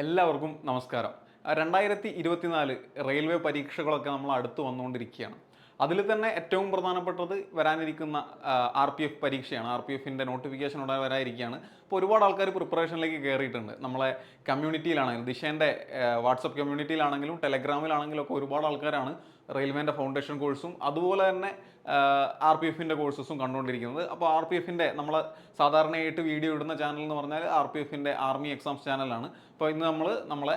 എല്ലാവർക്കും നമസ്കാരം. 2024 റെയിൽവേ പരീക്ഷകളൊക്കെ നമ്മൾ അടുത്ത് വന്നുകൊണ്ടിരിക്കുകയാണ്. അതിൽ തന്നെ ഏറ്റവും പ്രധാനപ്പെട്ടത് വരാനിരിക്കുന്ന RPF പരീക്ഷയാണ്. RPFിൻ്റെ നോട്ടിഫിക്കേഷൻ ഉടനെ വരാനിരിക്കുകയാണ്. അപ്പോൾ ഒരുപാട് ആൾക്കാർ പ്രിപ്പറേഷനിലേക്ക് കയറിയിട്ടുണ്ട്. നമ്മളെ കമ്മ്യൂണിറ്റിയിലാണെങ്കിലും ദിശേൻ്റെ വാട്സപ്പ് കമ്മ്യൂണിറ്റിയിലാണെങ്കിലും ടെലഗ്രാമിലാണെങ്കിലും ഒക്കെ ഒരുപാട് ആൾക്കാരാണ് റെയിൽവേൻ്റെ ഫൗണ്ടേഷൻ കോഴ്സും അതുപോലെ തന്നെ RPFിൻ്റെ കോഴ്സസും കണ്ടുകൊണ്ടിരിക്കുന്നത്. അപ്പോൾ RPFിൻ്റെ നമ്മൾ സാധാരണയായിട്ട് വീഡിയോ ഇടുന്ന ചാനൽ എന്ന് പറഞ്ഞാൽ RPFിൻ്റെ ആർമി എക്സാംസ് ചാനലാണ്. അപ്പോൾ ഇന്ന് നമ്മളെ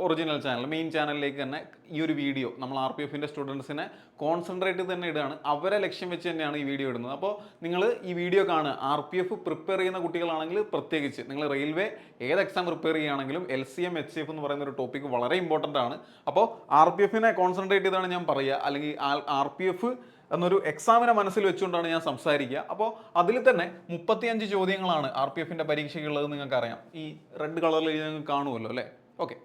ഒറിജിനൽ ചാനൽ മെയിൻ ചാനലിലേക്ക് തന്നെ ഈ ഒരു വീഡിയോ നമ്മൾ RPFിൻ്റെ സ്റ്റുഡൻസിനെ കോൺസെൻട്രേറ്റ് തന്നെ ഇടുകയാണ്. അവരെ ലക്ഷ്യം വെച്ച് തന്നെയാണ് ഈ വീഡിയോ ഇടുന്നത്. അപ്പോൾ നിങ്ങൾ ഈ വീഡിയോ കാണുക. RPF പ്രിപ്പയർ ചെയ്യുന്ന കുട്ടികളാണെങ്കിൽ പ്രത്യേകിച്ച് നിങ്ങൾ റെയിൽവേ ഏത് എക്സാം പ്രിപ്പയർ ചെയ്യുകയാണെങ്കിലും LCM HCF എന്ന് പറയുന്ന ഒരു ടോപ്പിക്ക് വളരെ ഇമ്പോർട്ടൻ്റ് ആണ്. അപ്പോൾ RPFിനെ കോൺസെൻട്രേറ്റ് ചെയ്താണ് ഞാൻ പറയുക, അല്ലെങ്കിൽ RPF എന്നൊരു എക്സാമിനെ മനസ്സിൽ വെച്ചുകൊണ്ടാണ് ഞാൻ സംസാരിക്കുക. അപ്പോൾ അതിൽ തന്നെ 35 ചോദ്യങ്ങളാണ് RPFിൻ്റെ പരീക്ഷയ്ക്കുള്ളത്. നിങ്ങൾക്കറിയാം, ഈ റെഡ് കളറിൽ നിങ്ങൾക്ക് കാണുമല്ലോ അല്ലേ? ഓക്കെ.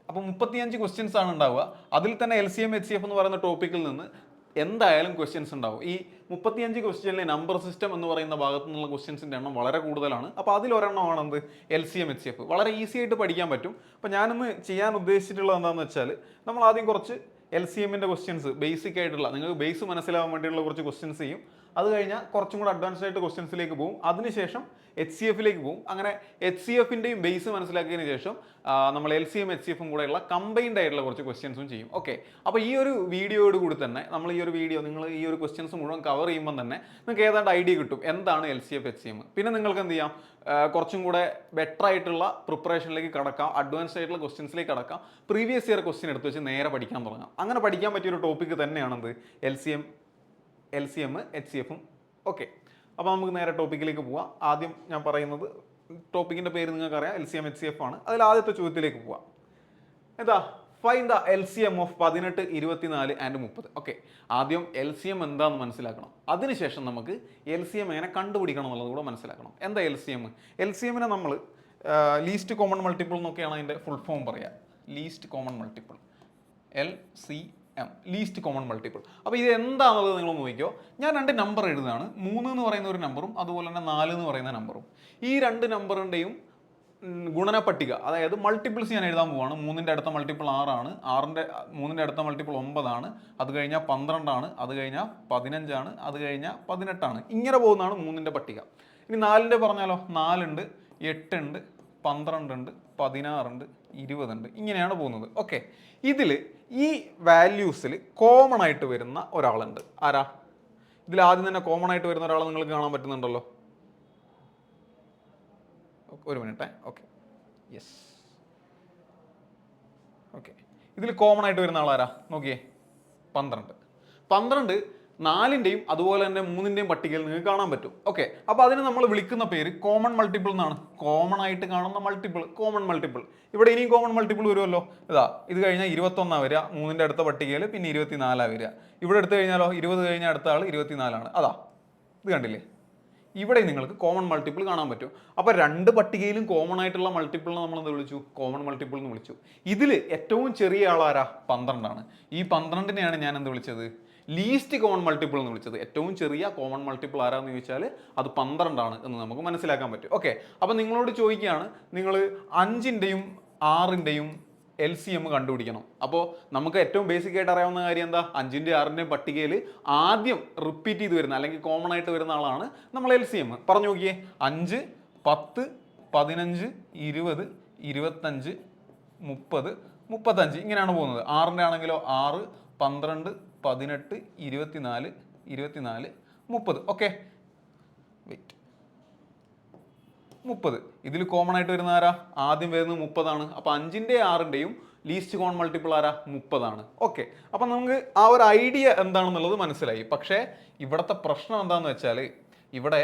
അപ്പോൾ 35 ക്വസ്റ്റ്യൻസ് ആണ് ഉണ്ടാവുക. അതിൽ തന്നെ LCM HCF എന്ന് പറയുന്ന ടോപ്പിക്കിൽ നിന്ന് എന്തായാലും ക്വസ്റ്റ്യൻസ് ഉണ്ടാവും. ഈ 35 ക്വസ്റ്റ്യനിലെ നമ്പർ സിസ്റ്റം എന്ന് പറയുന്ന ഭാഗത്തു നിന്നുള്ള ക്വസ്റ്റ്യൻസിൻ്റെ എണ്ണം വളരെ കൂടുതലാണ്. അപ്പോൾ അതിലൊരെണ്ണമാണ് എന്ത് LCM HCF. വളരെ ഈസി ആയിട്ട് പഠിക്കാൻ പറ്റും. അപ്പോൾ ഞാനിന്ന് ചെയ്യാൻ ഉദ്ദേശിച്ചിട്ടുള്ളത് എന്താണെന്ന് വെച്ചാൽ, നമ്മൾ ആദ്യം കുറച്ച് LCMൻ്റെ ക്വസ്റ്റ്യൻസ് ബേസിക് ആയിട്ടുള്ള, നിങ്ങൾക്ക് ബേസ് മനസ്സിലാവാൻ വേണ്ടിയുള്ള കുറച്ച് ക്വസ്റ്റ്യൻസ് ചെയ്യും. അത് കഴിഞ്ഞാൽ കുറച്ചും കൂടെ അഡ്വാൻസ്ഡ് ആയിട്ട് ക്വസ്റ്റ്യൻസിലേക്ക് പോകും. അതിനുശേഷം HCFിലേക്ക് പോകും. അങ്ങനെ HCFിൻ്റെയും ബേസ് മനസ്സിലാക്കിയതിന് ശേഷം നമ്മൾ LCM HCFും കൂടെയുള്ള കമ്പൈൻഡ് ആയിട്ടുള്ള കുറച്ച് ക്വസ്റ്റ്യൻസും ചെയ്യും. ഓക്കെ. അപ്പോൾ ഈ ഒരു വീഡിയോയോട് കൂടി തന്നെ നമ്മൾ ഈ ഒരു വീഡിയോ നിങ്ങൾ ഈ ഒരു ക്വസ്റ്റ്യൻസ് മുഴുവൻ കവർ ചെയ്യുമ്പോൾ തന്നെ നിങ്ങൾക്ക് ഏതാണ്ട് ഐഡിയ കിട്ടും എന്താണ് LCF HCM. പിന്നെ നിങ്ങൾക്ക് എന്ത് ചെയ്യാം, കുറച്ചും കൂടെ ബെറ്റർ ആയിട്ടുള്ള പ്രിപ്പറേഷനിലേക്ക് കടക്കാം, അഡ്വാൻസ്ഡ് ആയിട്ടുള്ള ക്വസ്റ്റ്യൻസിലേക്ക് കടക്കാം. പ്രീവിയസ് ഇയർ ക്വസ്റ്റ്യൻ എടുത്ത് വെച്ച് നേരെ പഠിക്കാൻ തുടങ്ങാം. അങ്ങനെ പഠിക്കാൻ പറ്റിയൊരു ടോപ്പിക്ക് തന്നെയാണെന്ത് LCM HCFും. ഓക്കെ. അപ്പോൾ നമുക്ക് നേരെ ടോപ്പിക്കിലേക്ക് പോവാം. ആദ്യം ഞാൻ പറയുന്നത് ടോപ്പിക്കിൻ്റെ പേര് നിങ്ങൾക്കറിയാം, LCM HCF ആണ്. അതിൽ ആദ്യത്തെ ചോദ്യത്തിലേക്ക് പോവാം. എന്താ? Find the LCM of 18, 24 and 30. Okay. ആദ്യം LCM എന്താണെന്ന് മനസ്സിലാക്കണം. അതിനുശേഷം നമുക്ക് LCM എങ്ങനെ കണ്ടുപിടിക്കണം എന്നുള്ളത് കൂടെ മനസ്സിലാക്കണം. എന്താ LCMനെ നമ്മൾ ലീസ്റ്റ് കോമൺ മൾട്ടിപ്പിൾ എന്നൊക്കെയാണ് അതിൻ്റെ ഫുൾ ഫോം പറയുക. Least common multiple, LCM, least common multiple. അപ്പോൾ ഇത് എന്താണെന്നുള്ളത് നിങ്ങൾ നോക്കിക്കോ. ഞാൻ 2 നമ്പർ എഴുതുകയാണ്. 3 എന്ന് പറയുന്ന ഒരു നമ്പറും അതുപോലെ തന്നെ 4 എന്ന് പറയുന്ന നമ്പറും. ഈ 2 നമ്പറിൻ്റെയും ഗുണന പട്ടിക, അതായത് മൾട്ടിപ്പിൾസ് ഞാൻ എഴുതാൻ പോവാണ്. 3ൻ്റെ അടുത്ത മൾട്ടിപ്പിൾ 6 ആണ്, 3ൻ്റെ അടുത്ത മൾട്ടിപ്പിൾ 9 ആണ്, അത് കഴിഞ്ഞാൽ 12 ആണ്, അത് കഴിഞ്ഞാൽ 15 ആണ്, അത് കഴിഞ്ഞാൽ 18 ആണ്. ഇങ്ങനെ പോകുന്നതാണ് 3ൻ്റെ പട്ടിക. ഇനി 4ൻ്റെ പറഞ്ഞാലോ, 4 ഉണ്ട്, 8 ഉണ്ട്, 12 ഉണ്ട്, 16 ഉണ്ട്, 20 ഉണ്ട്. ഇങ്ങനെയാണ് പോകുന്നത്. ഓക്കെ. ഇതിൽ ഈ വാല്യൂസിൽ കോമൺ ആയിട്ട് വരുന്ന ഒരാളുണ്ട്. ആരാ? ഇതിൽ ആദ്യം തന്നെ കോമൺ ആയിട്ട് വരുന്ന ഒരാളെ നിങ്ങൾക്ക് കാണാൻ പറ്റുന്നുണ്ടല്ലോ. ഒരു മിനിറ്റ്. ഓക്കെ. യെസ്. ഓക്കെ. ഇതിൽ കോമൺ ആയിട്ട് വരുന്ന ആളാരാ? നോക്കിയേ, 12. 4ൻ്റെയും അതുപോലെ തന്നെ 3ൻ്റെയും പട്ടികയിൽ നിങ്ങൾക്ക് കാണാൻ പറ്റും. ഓക്കെ. അപ്പോൾ അതിന് നമ്മൾ വിളിക്കുന്ന പേര് കോമൺ മൾട്ടിപ്പിൾ എന്നാണ്. കോമൺ ആയിട്ട് കാണുന്ന മൾട്ടിപ്പിൾ, കോമൺ മൾട്ടിപ്പിൾ. ഇവിടെ ഇനിയും കോമൺ മൾട്ടിപ്പിൾ വരുമല്ലോ. ഇത് കഴിഞ്ഞാൽ 21 വരിക 3ൻ്റെ അടുത്ത പട്ടികയിൽ, പിന്നെ 24 വരിക. ഇവിടെ എടുത്തു കഴിഞ്ഞാലോ 20 കഴിഞ്ഞാൽ അടുത്ത ആൾ 24 ആണ്. ഇത് കണ്ടില്ലേ? ഇവിടെ നിങ്ങൾക്ക് കോമൺ മൾട്ടിപ്പിൾ കാണാൻ പറ്റും. അപ്പോൾ 2 പട്ടികയിലും കോമൺ ആയിട്ടുള്ള മൾട്ടിപ്പിളിനെ നമ്മൾ എന്ത് വിളിച്ചു? കോമൺ മൾട്ടിപ്പിൾ എന്ന് വിളിച്ചു. ഇതിൽ ഏറ്റവും ചെറിയ ആളാരാ? 12 ആണ്. ഈ 12നെയാണ് ഞാൻ എന്ത് വിളിച്ചത്? ലീസ്റ്റ് കോമൺ മൾട്ടിപ്പിൾ എന്ന് വിളിച്ചത്. ഏറ്റവും ചെറിയ കോമൺ മൾട്ടിപ്പിൾ ആരാന്ന് ചോദിച്ചാൽ അത് 12 ആണ് എന്ന് നമുക്ക് മനസ്സിലാക്കാൻ പറ്റും. ഓക്കെ. അപ്പോൾ നിങ്ങളോട് ചോദിക്കുകയാണ്, നിങ്ങൾ 5ൻ്റെയും 6ൻ്റെയും LCM കണ്ടുപിടിക്കണം. അപ്പോൾ നമുക്ക് ഏറ്റവും ബേസിക് ആയിട്ട് അറിയാവുന്ന കാര്യം എന്താ? 5ൻ്റെയും 6ൻ്റെയും പട്ടികയിൽ ആദ്യം റിപ്പീറ്റ് ചെയ്ത് വരുന്ന അല്ലെങ്കിൽ കോമൺ ആയിട്ട് വരുന്ന ആളാണ് നമ്മൾ LCM. പറഞ്ഞു നോക്കിയേ. 5, 10, 15, 20, 25, 30, 35 ഇങ്ങനെയാണ് പോകുന്നത്. 6ൻ്റെ ആണെങ്കിലോ 6, 12, 18, 24, 24, 30. ഓക്കെ. വെയിറ്റ്. 30. ഇതിൽ കോമൺ ആയിട്ട് വരുന്ന ആരാ? ആദ്യം വരുന്നത് 30 ആണ്. അപ്പോൾ 5ൻ്റെയും 6ൻ്റെയും ലീസ്റ്റ് കോമൺ മൾട്ടിപ്പിൾ ആരാ? 30 ആണ്. ഓക്കെ. അപ്പം നമുക്ക് ആ ഒരു ഐഡിയ എന്താണെന്നുള്ളത് മനസ്സിലായി. പക്ഷേ ഇവിടുത്തെ പ്രശ്നം എന്താണെന്ന് വെച്ചാൽ, ഇവിടെ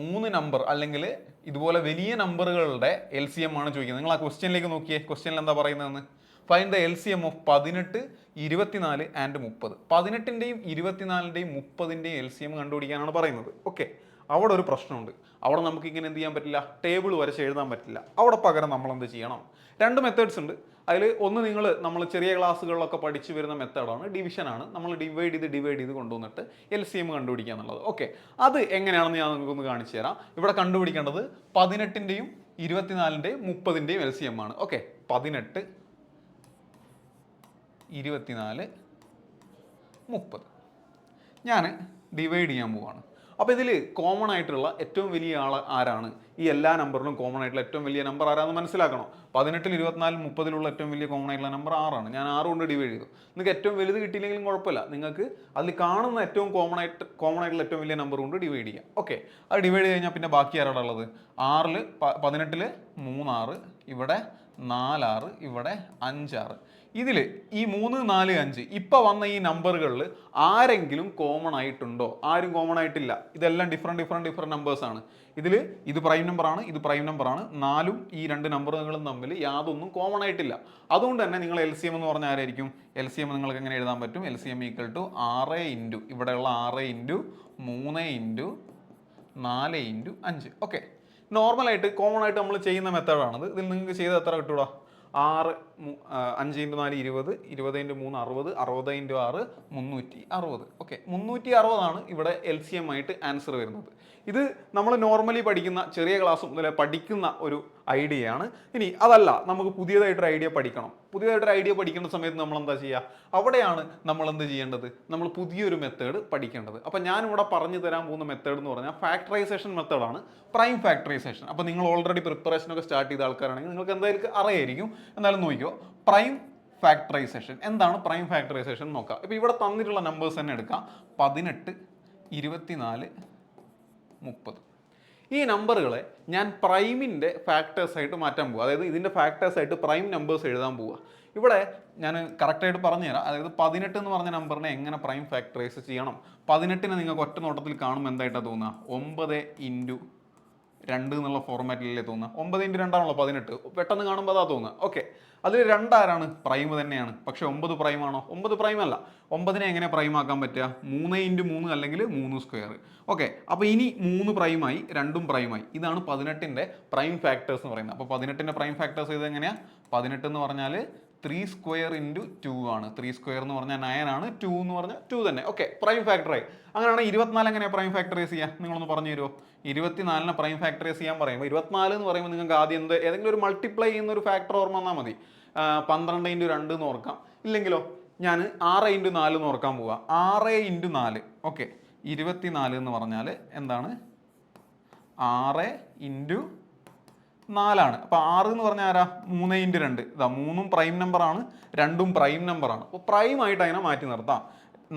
3 നമ്പർ അല്ലെങ്കിൽ ഇതുപോലെ വലിയ നമ്പറുകളുടെ LCM ആണ് ചോദിക്കുന്നത്. നിങ്ങൾ ആ ക്വസ്റ്റ്യനിലേക്ക് നോക്കിയേ. ക്വസ്റ്റ്യനിൽ എന്താ പറയുന്നതെന്ന്? Find the LCM of 18, 24 and 30. 18ൻ്റെയും 24ൻ്റെയും 30ൻ്റെയും LCM കണ്ടുപിടിക്കാനാണ് പറയുന്നത്. ഓക്കെ. അവിടെ ഒരു പ്രശ്നമുണ്ട്. അവിടെ നമുക്ക് ഇങ്ങനെ എന്ത് ചെയ്യാൻ പറ്റില്ല, ടേബിൾ വരച്ച് എഴുതാൻ പറ്റില്ല. അവിടെ പകരം നമ്മൾ എന്ത് ചെയ്യണം, രണ്ട് മെത്തേഡ്സ് ഉണ്ട്. അതിൽ ഒന്ന് നമ്മൾ ചെറിയ ക്ലാസ്സുകളിലൊക്കെ പഠിച്ചു വരുന്ന മെത്തേഡാണ്, ഡിവിഷനാണ്. നമ്മൾ ഡിവൈഡ് ചെയ്ത് കൊണ്ടുവന്നിട്ട് LCM കണ്ടുപിടിക്കുക എന്നുള്ളത്. ഓക്കെ, അത് എങ്ങനെയാണെന്ന് ഞാൻ നിങ്ങൾക്കൊന്ന് കാണിച്ചു തരാം. ഇവിടെ കണ്ടുപിടിക്കേണ്ടത് 18ൻ്റെയും 24ൻ്റെയും 30ൻ്റെയും LCM ആണ്. ഓക്കെ, 18, 24, 30 ഞാൻ ഡിവൈഡ് ചെയ്യാൻ പോവാണ്. അപ്പോൾ ഇതിൽ കോമൺ ആയിട്ടുള്ള ഏറ്റവും വലിയ ആൾ ആരാണ്, ഈ എല്ലാ നമ്പറിലും കോമൺ ആയിട്ടുള്ള ഏറ്റവും വലിയ നമ്പർ ആരാണെന്ന് മനസ്സിലാക്കണം. 18, 24, 30 ഏറ്റവും വലിയ കോമൺ ആയിട്ടുള്ള നമ്പർ 6 ആണ്. ഞാൻ 6 കൊണ്ട് ഡിവൈഡ് ചെയ്തു. നിങ്ങൾക്ക് ഏറ്റവും വലുത് കിട്ടിയില്ലെങ്കിലും കുഴപ്പമില്ല, നിങ്ങൾക്ക് അതിൽ കാണുന്ന ഏറ്റവും കോമൺ ആയിട്ടുള്ള ഏറ്റവും വലിയ നമ്പർ കൊണ്ട് ഡിവൈഡ് ചെയ്യാം. ഓക്കെ, അത് ഡിവൈഡ് ചെയ്ത് കഴിഞ്ഞാൽ പിന്നെ ബാക്കി ആരാണ് ഉള്ളത്? 18 3 6, ഇവിടെ 4 6, ഇവിടെ 5 6. ഇതിൽ ഈ 3 4 5 ഇപ്പം വന്ന ഈ നമ്പറുകളിൽ ആരെങ്കിലും കോമൺ ആയിട്ടുണ്ടോ? ആരും കോമൺ ആയിട്ടില്ല. ഇതെല്ലാം ഡിഫറെൻറ്റ് നമ്പേഴ്സാണ്. ഇത് പ്രൈം നമ്പറാണ്, ഇത് പ്രൈം നമ്പറാണ്. 4ഉം ഈ രണ്ട് നമ്പറുകളും തമ്മിൽ യാതൊന്നും കോമൺ ആയിട്ടില്ല. അതുകൊണ്ട് തന്നെ നിങ്ങൾ LCM എന്ന് പറഞ്ഞാൽ ആരായിരിക്കും? LCM നിങ്ങൾക്ക് എങ്ങനെ എഴുതാൻ പറ്റും? LCM ഈക്വൽ ടു 6 ഇൻറ്റു ഇവിടെയുള്ള 6 ഇൻറ്റു 3 ഇൻറ്റു 4 ഇൻറ്റു 5. ഓക്കെ, നോർമലായിട്ട് കോമൺ ആയിട്ട് നമ്മൾ ചെയ്യുന്ന മെത്തേഡാണിത്. ഇതിൽ നിങ്ങൾക്ക് ചെയ്ത് എത്ര കിട്ടൂടാ? 6 5 ഇൻറ്റു 4 20, 20 ഇൻറ്റു 3 60, 60 ഇൻറ്റു 6 360. ഓക്കെ, 360 ആണ് ഇവിടെ LCM ആയിട്ട് ആൻസർ വരുന്നത്. ഇത് നമ്മൾ നോർമലി പഠിക്കുന്ന ചെറിയ ക്ലാസ് മുതലേ പഠിക്കുന്ന ഒരു ഐഡിയയാണ്. ഇനി അതല്ല, നമുക്ക് പുതിയതായിട്ടൊരു ഐഡിയ പഠിക്കണം. പുതിയതായിട്ടൊരു ഐഡിയ പഠിക്കുന്ന സമയത്ത് നമ്മൾ എന്താ ചെയ്യുക? അവിടെയാണ് നമ്മൾ എന്ത് ചെയ്യേണ്ടത്? നമ്മൾ പുതിയൊരു മെത്തേഡ് പഠിക്കേണ്ടത്. അപ്പം ഞാനിവിടെ പറഞ്ഞു തരാൻ പോകുന്ന മെത്തേഡ് എന്ന് പറഞ്ഞാൽ ഫാക്ടറൈസേഷൻ മെത്തേഡാണ്, പ്രൈം ഫാക്ടറൈസേഷൻ. അപ്പം നിങ്ങൾ ഓൾറെഡി പ്രിപ്പറേഷനൊക്കെ സ്റ്റാർട്ട് ചെയ്ത ആൾക്കാരാണെങ്കിൽ നിങ്ങൾക്ക് എന്തായാലും അറിയായിരിക്കും. എന്നാലും നോക്കിക്കോ, പ്രൈം ഫാക്ടറൈസേഷൻ. എന്താണ് പ്രൈം ഫാക്ടറൈസേഷൻ നോക്കാം. ഇപ്പോൾ ഇവിടെ തന്നിട്ടുള്ള നമ്പേഴ്സ് തന്നെ എടുക്കാം. 18, 24, 30. ഈ നമ്പറുകളെ ഞാൻ പ്രൈമിൻ്റെ ഫാക്ടേഴ്സായിട്ട് മാറ്റാൻ പോവുക. അതായത് ഇതിൻ്റെ ഫാക്ടേഴ്സായിട്ട് പ്രൈം നമ്പേഴ്സ് എഴുതാൻ പോവുക. ഇവിടെ ഞാൻ കറക്റ്റായിട്ട് പറഞ്ഞുതരാം. അതായത് 18 എന്ന് പറഞ്ഞ നമ്പറിനെ എങ്ങനെ പ്രൈം ഫാക്ടറൈസ് ചെയ്യണം. 18നെ നിങ്ങൾക്ക് ഒറ്റ നോട്ടത്തിൽ കാണുമ്പോൾ എന്തായിട്ടാണ് തോന്നുക? 9 ഇൻറ്റു 2 എന്നുള്ള ഫോർമാറ്റിലല്ലേ തോന്നുക? 9 ഇൻറ്റു 2 ആണല്ലോ 18. പെട്ടെന്ന് കാണുമ്പോൾ അതാ തോന്നുക. ഓക്കെ, അതിൽ 2 ആരാണ്? പ്രൈം തന്നെയാണ്. പക്ഷേ 9 പ്രൈം ആണോ? 9 പ്രൈം അല്ല. 9നെ എങ്ങനെ പ്രൈം ആക്കാൻ പറ്റുക? 3 ഇൻറ്റു 3 അല്ലെങ്കിൽ 3 സ്ക്വയർ. ഓക്കെ, അപ്പോൾ ഇനി 3 പ്രൈമായി, 2ഉം പ്രൈമായി. ഇതാണ് 18ൻ്റെ പ്രൈം ഫാക്ടേഴ്സ് എന്ന് പറയുന്നത്. അപ്പോൾ 18ൻ്റെ പ്രൈം ഫാക്ടേഴ്സ് ഇത് എങ്ങനെയാണ്? 18 എന്ന് പറഞ്ഞാൽ 3 സ്ക്വയർ ഇൻറ്റു 2 ആണ്. 3 സ്ക്വയർ എന്ന് പറഞ്ഞാൽ 9 ആണ്. 2 എന്ന് പറഞ്ഞാൽ 2 തന്നെ. ഓക്കെ, പ്രൈം ഫാക്ടറായി. അങ്ങനെയാണ് 24 എങ്ങനെയാണ് പ്രൈം ഫാക്ടറൈസ് ചെയ്യുക? നിങ്ങളൊന്ന് പറഞ്ഞു തരുമോ? 24നെ പ്രൈം ഫാക്ടറൈസ് ചെയ്യാൻ പറയുമ്പോൾ 24 എന്ന് പറയുമ്പോൾ നിങ്ങൾക്ക് ആദ്യം ഏതെങ്കിലും ഒരു മൾട്ടിപ്ലൈ ചെയ്യുന്ന ഒരു ഫാക്ടർ ഓർമ്മ വന്നാൽ മതി. 12 ഇൻറ്റു 2 എന്ന് ഓർക്കാം. ഇല്ലെങ്കിലോ ഞാൻ 6 ഇൻറ്റു 4 എന്ന് ഓർക്കാൻ പോവുക. 6 ഇൻറ്റു 4. ഓക്കെ, 24 എന്ന് പറഞ്ഞാൽ എന്താണ്? 6 ഇൻറ്റു 4 അപ്പോൾ 6 എന്ന് പറഞ്ഞാൽ ആരാ? 3 ഇൻറ്റു 2. ഇതാ 3ഉം പ്രൈം നമ്പറാണ്, 2ഉം പ്രൈം നമ്പറാണ്. അപ്പോൾ പ്രൈം ആയിട്ട് അതിനെ മാറ്റി നിർത്താം.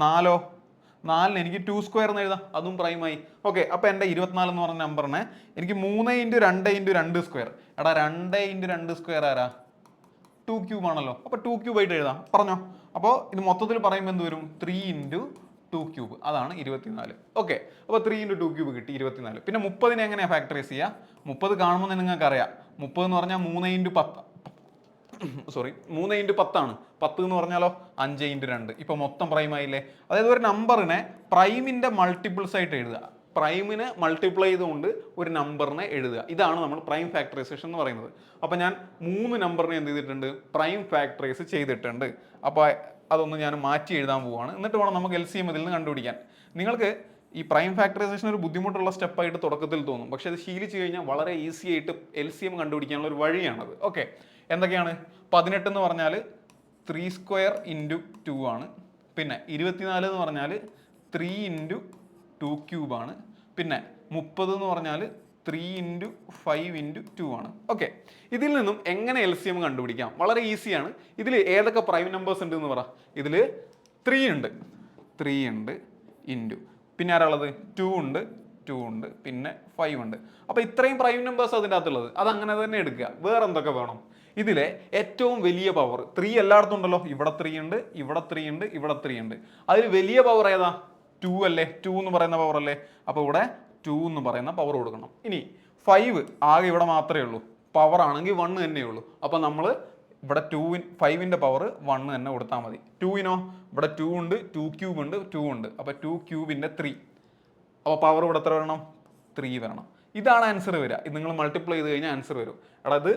4ന് എനിക്ക് 2 സ്ക്വയർ എന്ന് എഴുതാം, അതും പ്രൈമായി. ഓക്കെ, അപ്പോൾ എൻ്റെ 24 എന്ന് പറഞ്ഞ നമ്പറിനെ എനിക്ക് 3 ഇൻറ്റു 2 ഇൻറ്റു 2 സ്ക്വയർ. എടാ 2 ഇൻറ്റു 2 സ്ക്വയർ ആരാ? 2 ക്യൂബ് ആണല്ലോ. അപ്പോൾ 2 ക്യൂബ് ആയിട്ട് എഴുതാം. പറഞ്ഞോ. അപ്പോൾ ഇത് മൊത്തത്തിൽ പറയുമ്പോൾ എന്ത് വരും? 3 ഇൻറ്റു 2 ക്യൂബ്. അതാണ് 24. ഓക്കെ, അപ്പോൾ 3 ഇൻറ്റു 2 ക്യൂബ് കിട്ടി 24. പിന്നെ 30നെ എങ്ങനെയാണ് ഫാക്ടറൈസ് ചെയ്യുക? 30 കാണുമ്പോൾ നിങ്ങൾക്ക് അറിയാം. 30 എന്ന് പറഞ്ഞാൽ 3 ഇൻറ്റു 10. 3 ഇൻറ്റു 10 ആണ്. 10 എന്ന് പറഞ്ഞാലോ 5 ഇൻറ്റു 2. ഇപ്പോൾ മൊത്തം പ്രൈം ആയില്ലേ? അതായത് ഒരു നമ്പറിനെ പ്രൈമിൻ്റെ മൾട്ടിപ്പിൾസ് ആയിട്ട് എഴുതുക. പ്രൈമിനെ മൾട്ടിപ്ലൈ ചെയ്തുകൊണ്ട് ഒരു നമ്പറിനെ എഴുതുക. ഇതാണ് നമ്മൾ പ്രൈം ഫാക്ടറൈസേഷൻ എന്ന് പറയുന്നത്. അപ്പോൾ ഞാൻ 3 നമ്പറിനെ എന്ത് ചെയ്തിട്ടുണ്ട്? പ്രൈം ഫാക്ടറൈസ് ചെയ്തിട്ടുണ്ട്. അപ്പോൾ അതൊന്ന് ഞാൻ മാറ്റി എഴുതാൻ പോവുകയാണ്. എന്നിട്ട് വേണം നമുക്ക് LCM ഇതിൽ നിന്ന് കണ്ടുപിടിക്കാൻ. നിങ്ങൾക്ക് ഈ പ്രൈം ഫാക്ടറൈസേഷൻ ഒരു ബുദ്ധിമുട്ടുള്ള സ്റ്റെപ്പായിട്ട് തുടക്കത്തിൽ തോന്നും. പക്ഷേ അത് ശീലിച്ച് കഴിഞ്ഞാൽ വളരെ ഈസി ആയിട്ട് LCM കണ്ടുപിടിക്കാനുള്ള ഒരു വഴിയാണത്. ഓക്കെ, എന്തൊക്കെയാണ്? 18 എന്ന് പറഞ്ഞാൽ 3 സ്ക്വയർ ഇൻറ്റു 2 ആണ്. പിന്നെ 24 എന്ന് പറഞ്ഞാൽ 3 ഇൻറ്റു 2 ക്യൂബാണ്. പിന്നെ 30 എന്ന് പറഞ്ഞാൽ 3 ഇൻറ്റു 5 ഇൻറ്റു 2 ആണ്. ഓക്കെ, ഇതിൽ നിന്നും എങ്ങനെ LCM കണ്ടുപിടിക്കാം? വളരെ ഈസിയാണ്. ഇതിൽ ഏതൊക്കെ പ്രൈം നമ്പേഴ്സ് ഉണ്ട് എന്ന് പറ. ഇതിൽ 3 ഉണ്ട്, 3 ഉണ്ട് ഇൻറ്റു, പിന്നെ ആരാളുള്ളത്? 2 ഉണ്ട്, 2 ഉണ്ട്, പിന്നെ 5 ഉണ്ട്. അപ്പോൾ ഇത്രയും പ്രൈം നമ്പേഴ്സ് അതിൻ്റെ അകത്തുള്ളത്. അതങ്ങനെ തന്നെ എടുക്കുക. വേറെ എന്തൊക്കെ വേണം? ഇതിലെ ഏറ്റവും വലിയ പവർ 3 എല്ലായിടത്തും ഉണ്ടല്ലോ. ഇവിടെ 3 ഉണ്ട്, ഇവിടെ 3 ഉണ്ട്, ഇവിടെ 3 ഉണ്ട്. അതിൽ വലിയ പവർ ഏതാ? 2 അല്ലേ? 2 എന്ന് പറയുന്ന പവർ അല്ലേ? അപ്പോൾ ഇവിടെ 2 എന്ന് പറയുന്ന പവർ കൊടുക്കണം. ഇനി 5 ആകെ ഇവിടെ മാത്രമേ ഉള്ളൂ. പവർ ആണെങ്കിൽ 1 തന്നെ ഉള്ളൂ. അപ്പോൾ നമ്മൾ ഇവിടെ 5ൻ്റെ പവർ 1 തന്നെ കൊടുത്താൽ മതി. 2നോ ഇവിടെ 2 ഉണ്ട്, 2 ക്യൂബ് ഉണ്ട്, 2 ഉണ്ട്. അപ്പോൾ 2 ക്യൂബിൻ്റെ 3. അപ്പോൾ പവർ ഇവിടെ എത്ര വരണം? 3 വരണം. ഇതാണ് ആൻസർ വരിക. ഇത് നിങ്ങൾ മൾട്ടിപ്ലൈ ചെയ്ത് കഴിഞ്ഞാൽ ആൻസർ വരും. എടാ ഇത്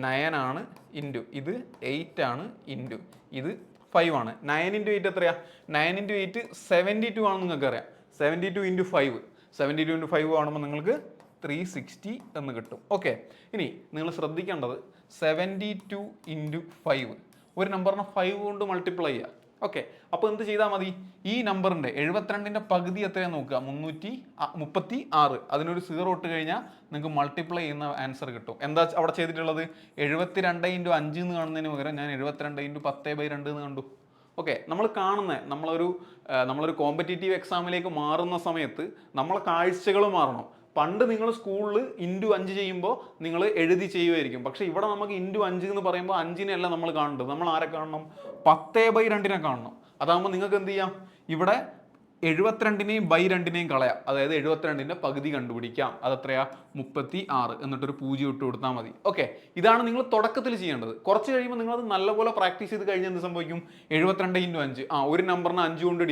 9 ആണ് ഇൻറ്റു ഇത് 8 ആണ് ഇൻറ്റു ഇത് 5 ആണ്. 9 × 8 എത്രയാ? 9 × 8 72 ആണെന്ന് നിങ്ങൾക്ക് അറിയാം. 72 × 5 72 × 5 ആകുമ്പോൾ നിങ്ങൾക്ക് 360 എന്ന് കിട്ടും. ഓക്കെ, ഇനി നിങ്ങൾ ശ്രദ്ധിക്കേണ്ടത് 72 × 5 ഒരു നമ്പറിനെ 5 കൊണ്ട് മൾട്ടിപ്ലൈ ചെയ്യുക. ഓക്കെ, അപ്പോൾ എന്ത് ചെയ്താൽ മതി? ഈ നമ്പറിൻ്റെ 72ൻ്റെ പകുതി എത്രയാണെന്ന് നോക്കുക, 336. അതിനൊരു 0 ഇട്ട് കഴിഞ്ഞാൽ നിങ്ങൾക്ക് മൾട്ടിപ്ലൈ ചെയ്യുന്ന ആൻസർ കിട്ടും. എന്താ അവിടെ ചെയ്തിട്ടുള്ളത്? 72 × 5 എന്ന് കാണുന്നതിന് പകരം ഞാൻ 72 × 10/2 എന്ന് കണ്ടു. ഓക്കെ, നമ്മൾ കാണുന്നത് നമ്മളൊരു കോമ്പറ്റേറ്റീവ് എക്സാമിലേക്ക് മാറുന്ന സമയത്ത് നമ്മളെ കാഴ്ചകൾ മാറണം. പണ്ട് നിങ്ങൾ സ്കൂളിൽ × 5 ചെയ്യുമ്പോൾ നിങ്ങൾ എഴുതി ചെയ്യുമായിരിക്കും. പക്ഷേ ഇവിടെ നമുക്ക് × 5 എന്ന് പറയുമ്പോൾ 5-നെയല്ല നമ്മൾ കാണേണ്ടത്. നമ്മൾ ആരെ കാണണം? 10/2 കാണണം. അതാകുമ്പോൾ നിങ്ങൾക്ക് എന്ത് ചെയ്യാം? ഇവിടെ 72നെയും /2നെയും കളയാം. അതായത് 72ൻ്റെ പകുതി കണ്ടുപിടിക്കാം. അതെത്രയാ? 36. എന്നിട്ടൊരു 0 ഇട്ട് കൊടുത്താൽ മതി. ഓക്കെ, ഇതാണ് നിങ്ങൾ തുടക്കത്തിൽ ചെയ്യേണ്ടത്. കുറച്ച് കഴിയുമ്പോൾ നിങ്ങളത് നല്ലപോലെ പ്രാക്ടീസ് ചെയ്ത് കഴിഞ്ഞാൽ എന്ത് സംഭവിക്കും? 72 × 5 ഒരു നമ്പറിനെ 5 കൊണ്ട്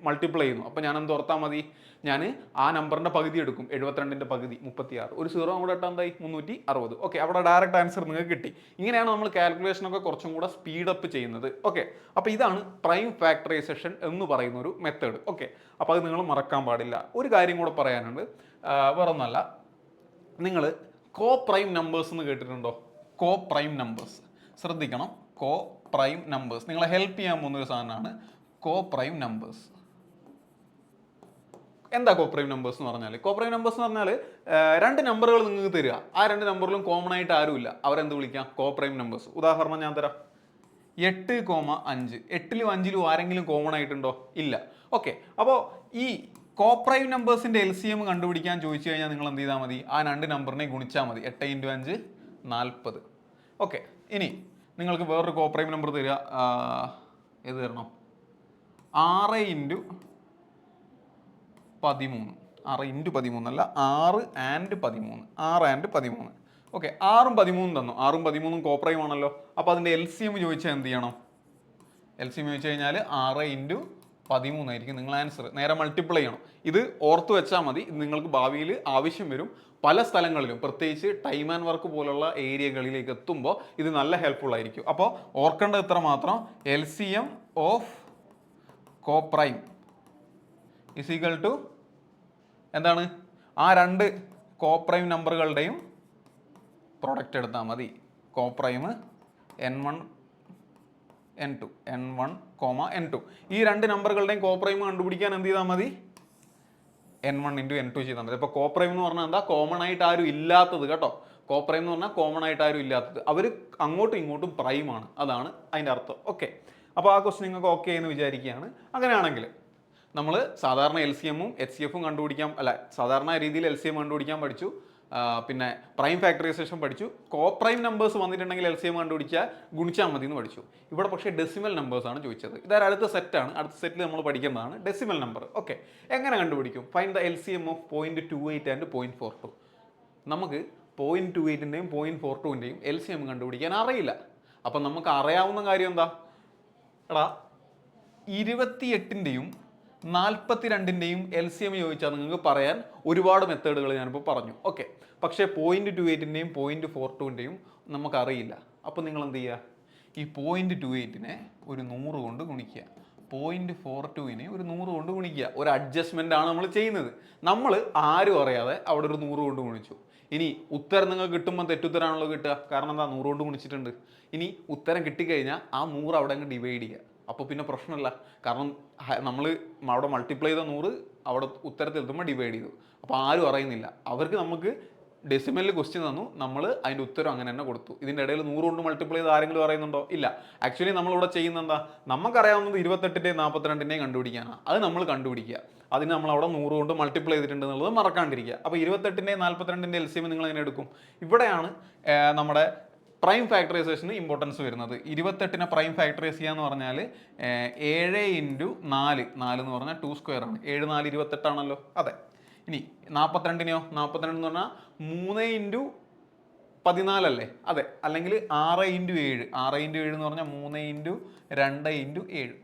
മൾട്ടിപ്ലൈ ചെയ്യുന്നു. അപ്പോൾ ഞാൻ എന്ത് ഓർത്താൽ മതി? ഞാൻ ആ നമ്പറിൻ്റെ പകുതി എടുക്കും. 72ൻ്റെ പകുതി 36. ഒരു 0 കൂടെ ഇട്ടാൽ എന്തായി? 360. ഓക്കെ, അവിടെ ഡയറക്റ്റ് ആൻസർ നിങ്ങൾക്ക് കിട്ടി. ഇങ്ങനെയാണ് നമ്മൾ കാൽക്കുലേഷനൊക്കെ കുറച്ചും കൂടെ സ്പീഡപ്പ് ചെയ്യുന്നത്. ഓക്കെ, അപ്പോൾ ഇതാണ് പ്രൈം ഫാക്ടറൈസേഷൻ എന്ന് പറയുന്ന ഒരു മെത്തേഡ്. ഓക്കെ, അപ്പോൾ അത് നിങ്ങൾ മറക്കാൻ പാടില്ല. ഒരു കാര്യം കൂടെ പറയാനുണ്ട്. വേറൊന്നല്ല, നിങ്ങൾ കോ പ്രൈം നമ്പേഴ്സ് എന്ന് കേട്ടിട്ടുണ്ടോ? കോ പ്രൈം നമ്പേഴ്സ് ശ്രദ്ധിക്കണം. കോ പ്രൈം നമ്പേഴ്സ് നിങ്ങളെ ഹെൽപ്പ് ചെയ്യാൻ പോകുന്ന ഒരു സാധനമാണ് കോ പ്രൈം നമ്പേഴ്സ്. എന്താ കോപ്രൈം നമ്പേഴ്സ് എന്ന് പറഞ്ഞാൽ? കോപ്രൈം നമ്പേഴ്സ് എന്ന് പറഞ്ഞാൽ 2 നമ്പറുകൾ നിങ്ങൾക്ക് തരിക. ആ 2 നമ്പറിലും കോമൺ ആയിട്ട് ആരുമില്ല. അവരെന്ത് വിളിക്കാം? Coprime numbers. ഉദാഹരണം ഞാൻ തരാം. 8,5. 8ലും 5ലും ആരെങ്കിലും കോമൺ ആയിട്ടുണ്ടോ? ഇല്ല. ഓക്കെ, അപ്പോൾ ഈ കോപ്രൈം നമ്പേഴ്സിൻ്റെ LCM കണ്ടുപിടിക്കാൻ ചോദിച്ചു കഴിഞ്ഞാൽ നിങ്ങൾ എന്ത് ചെയ്താൽ മതി? ആ 2 നമ്പറിനെ ഗുണിച്ചാൽ മതി. 8 × 5 40. ഓക്കെ, ഇനി നിങ്ങൾക്ക് വേറൊരു കോപ്രൈം നമ്പർ തരിക. ഏത് തരണം? 6 × 13. 6 × 13 അല്ല, 6 × 13. 6 × 13. ഓക്കെ, 6ഉം 13 തന്നു. 6ഉം 13ഉം കോപ്രൈം ആണല്ലോ. അപ്പോൾ അതിൻ്റെ LCM ചോദിച്ചാൽ എന്ത് ചെയ്യണം? LCM ചോദിച്ചു കഴിഞ്ഞാൽ 6 × 13 ആയിരിക്കും നിങ്ങൾ ആൻസർ. നേരെ മൾട്ടിപ്ലൈ ചെയ്യണം. ഇത് ഓർത്ത് വെച്ചാൽ മതി. ഇത് നിങ്ങൾക്ക് ഭാവിയിൽ ആവശ്യം വരും. പല സ്ഥലങ്ങളിലും, പ്രത്യേകിച്ച് ടൈം ആൻഡ് വർക്ക് പോലുള്ള ഏരിയകളിലേക്ക് എത്തുമ്പോൾ ഇത് നല്ല ഹെൽപ്ഫുൾ ആയിരിക്കും. അപ്പോൾ ഓർക്കേണ്ടത് ഇത്ര മാത്രം. LCM of coprime is equal to എന്താണ്? ആ 2 കോപ്രൈം നമ്പറുകളുടെയും പ്രോഡക്റ്റ് എടുത്താൽ മതി. Coprime N1 N2 N1, N2 ഈ 2 നമ്പറുകളുടെയും കോപ്രൈം കണ്ടുപിടിക്കാൻ എന്ത് ചെയ്താൽ മതി? N1 × N2 ചെയ്താൽ മതി. അപ്പോൾ കോപ്രൈം എന്ന് പറഞ്ഞാൽ എന്താ? കോമൺ ആയിട്ട് ആരും ഇല്ലാത്തത് കേട്ടോ. കോപ്രൈം എന്ന് പറഞ്ഞാൽ കോമൺ ആയിട്ട് ആരും ഇല്ലാത്തത്. അവർ അങ്ങോട്ടും ഇങ്ങോട്ടും പ്രൈമാണ്. അതാണ് അതിൻ്റെ അർത്ഥം. ഓക്കെ, അപ്പോൾ ആ ക്വസ്റ്റ്യൻ നിങ്ങൾക്ക് ഓക്കെ എന്ന് വിചാരിക്കുകയാണ്. അങ്ങനെയാണെങ്കിൽ നമ്മൾ സാധാരണ LCM-ഉം HCF-ഉം കണ്ടുപിടിക്കാൻ, സാധാരണ രീതിയിൽ LCM കണ്ടുപിടിക്കാൻ പഠിച്ചു. പിന്നെ പ്രൈം ഫാക്ടറൈസേഷൻ പഠിച്ചു. കോപ്രൈം നമ്പേഴ്സ് വന്നിട്ടുണ്ടെങ്കിൽ LCM കണ്ടുപിടിച്ചാൽ ഗുണിച്ചാൽ മതി എന്ന് പഠിച്ചു. ഇവിടെ പക്ഷേ ഡെസിമൽ നമ്പേഴ്സാണ് ചോദിച്ചത്. ഇതൊരു അടുത്ത സെറ്റാണ്. അടുത്ത സെറ്റിൽ നമ്മൾ പഠിക്കുന്നതാണ് ഡെസിമൽ നമ്പർ. ഓക്കെ, എങ്ങനെ കണ്ടുപിടിക്കും? Find the LCM of 0.28 and 0.42. നമുക്ക് 0.28ൻ്റെയും 0.42ൻ്റെയും LCM കണ്ടുപിടിക്കാൻ അറിയില്ല. അപ്പം നമുക്ക് അറിയാവുന്ന കാര്യം എന്താ? എടാ 28ൻ്റെയും 42ൻ്റെയും LCM ചോദിച്ചാൽ നിങ്ങൾക്ക് പറയാൻ ഒരുപാട് മെത്തേഡുകൾ ഞാനിപ്പോൾ പറഞ്ഞു. ഓക്കെ, പക്ഷേ 0.28ൻ്റെയും 0.42ൻ്റെയും നമുക്കറിയില്ല. അപ്പോൾ നിങ്ങൾ എന്ത് ചെയ്യുക? ഈ 0.28നെ ഒരു 100 കൊണ്ട് ഗുണിക്കുക. 0.42നെ ഒരു 100 കൊണ്ട് ഗുണിക്കുക. ഒരു അഡ്ജസ്റ്റ്മെൻ്റ് ആണ് നമ്മൾ ചെയ്യുന്നത്. നമ്മൾ ആരും അറിയാതെ അവിടെ ഒരു 100 കൊണ്ട് ഗുണിച്ചു. ഇനി ഉത്തരം നിങ്ങൾക്ക് കിട്ടുമ്പോൾ തെറ്റുത്തരാണല്ലോ കിട്ടുക. കാരണം എന്താ? 100 കൊണ്ട് ഗുണിച്ചിട്ടുണ്ട്. ഇനി ഉത്തരം കിട്ടിക്കഴിഞ്ഞാൽ ആ 100 അവിടെ അങ്ങ് ഡിവൈഡ് ചെയ്യുക. അപ്പോൾ പിന്നെ പ്രശ്നമില്ല. കാരണം നമ്മൾ അവിടെ മൾട്ടിപ്ലൈ ചെയ്ത 100 അവിടെ ഉത്തരത്തിൽ എത്തുമ്പോൾ ഡിവൈഡ് ചെയ്തു. അപ്പോൾ ആരും അറിയുന്നില്ല. അവർക്ക് നമുക്ക് ഡെസിമലിൽ ക്വസ്റ്റ്യൻ തന്നു, നമ്മൾ അതിൻ്റെ ഉത്തരം അങ്ങനെ തന്നെ കൊടുത്തു. ഇതിൻ്റെ ഇടയിൽ 100 കൊണ്ട് മൾട്ടിപ്ലൈ ചെയ്ത് ആരെങ്കിലും അറിയുന്നുണ്ടോ? ഇല്ല. ആക്ച്വലി നമ്മളിവിടെ ചെയ്യുന്ന എന്താ? നമുക്കറിയാവുന്നത് 28ൻ്റെയും 42ൻ്റെയും കണ്ടുപിടിക്കാനാണ്. അത് നമ്മൾ കണ്ടുപിടിക്കുക. അതിന് നമ്മൾ അവിടെ 100 കൊണ്ട് മൾട്ടിപ്ലൈ ചെയ്തിട്ടുണ്ട് എന്നുള്ളത് മറക്കാണ്ടിരിക്കുക. അപ്പോൾ 28ൻ്റെയും 42ൻ്റെയും LCM നിങ്ങൾ എങ്ങനെ എടുക്കും? ഇവിടെയാണ് നമ്മുടെ പ്രൈം ഫാക്ടറൈസേഷന് ഇമ്പോർട്ടൻസ് വരുന്നത്. 28നെ പ്രൈം ഫാക്ടറൈസ് ചെയ്യുക എന്ന് പറഞ്ഞാൽ 7 × 4 എന്ന് പറഞ്ഞാൽ 2² ആണ്. 7 4 28 ആണല്ലോ. അതെ. ഇനി 42നെയോ? 42 എന്ന് പറഞ്ഞാൽ 3 × 14 അല്ലേ? അതെ. അല്ലെങ്കിൽ 6 × 7. 6 × 7 എന്ന് പറഞ്ഞാൽ 3 × 2 × 7.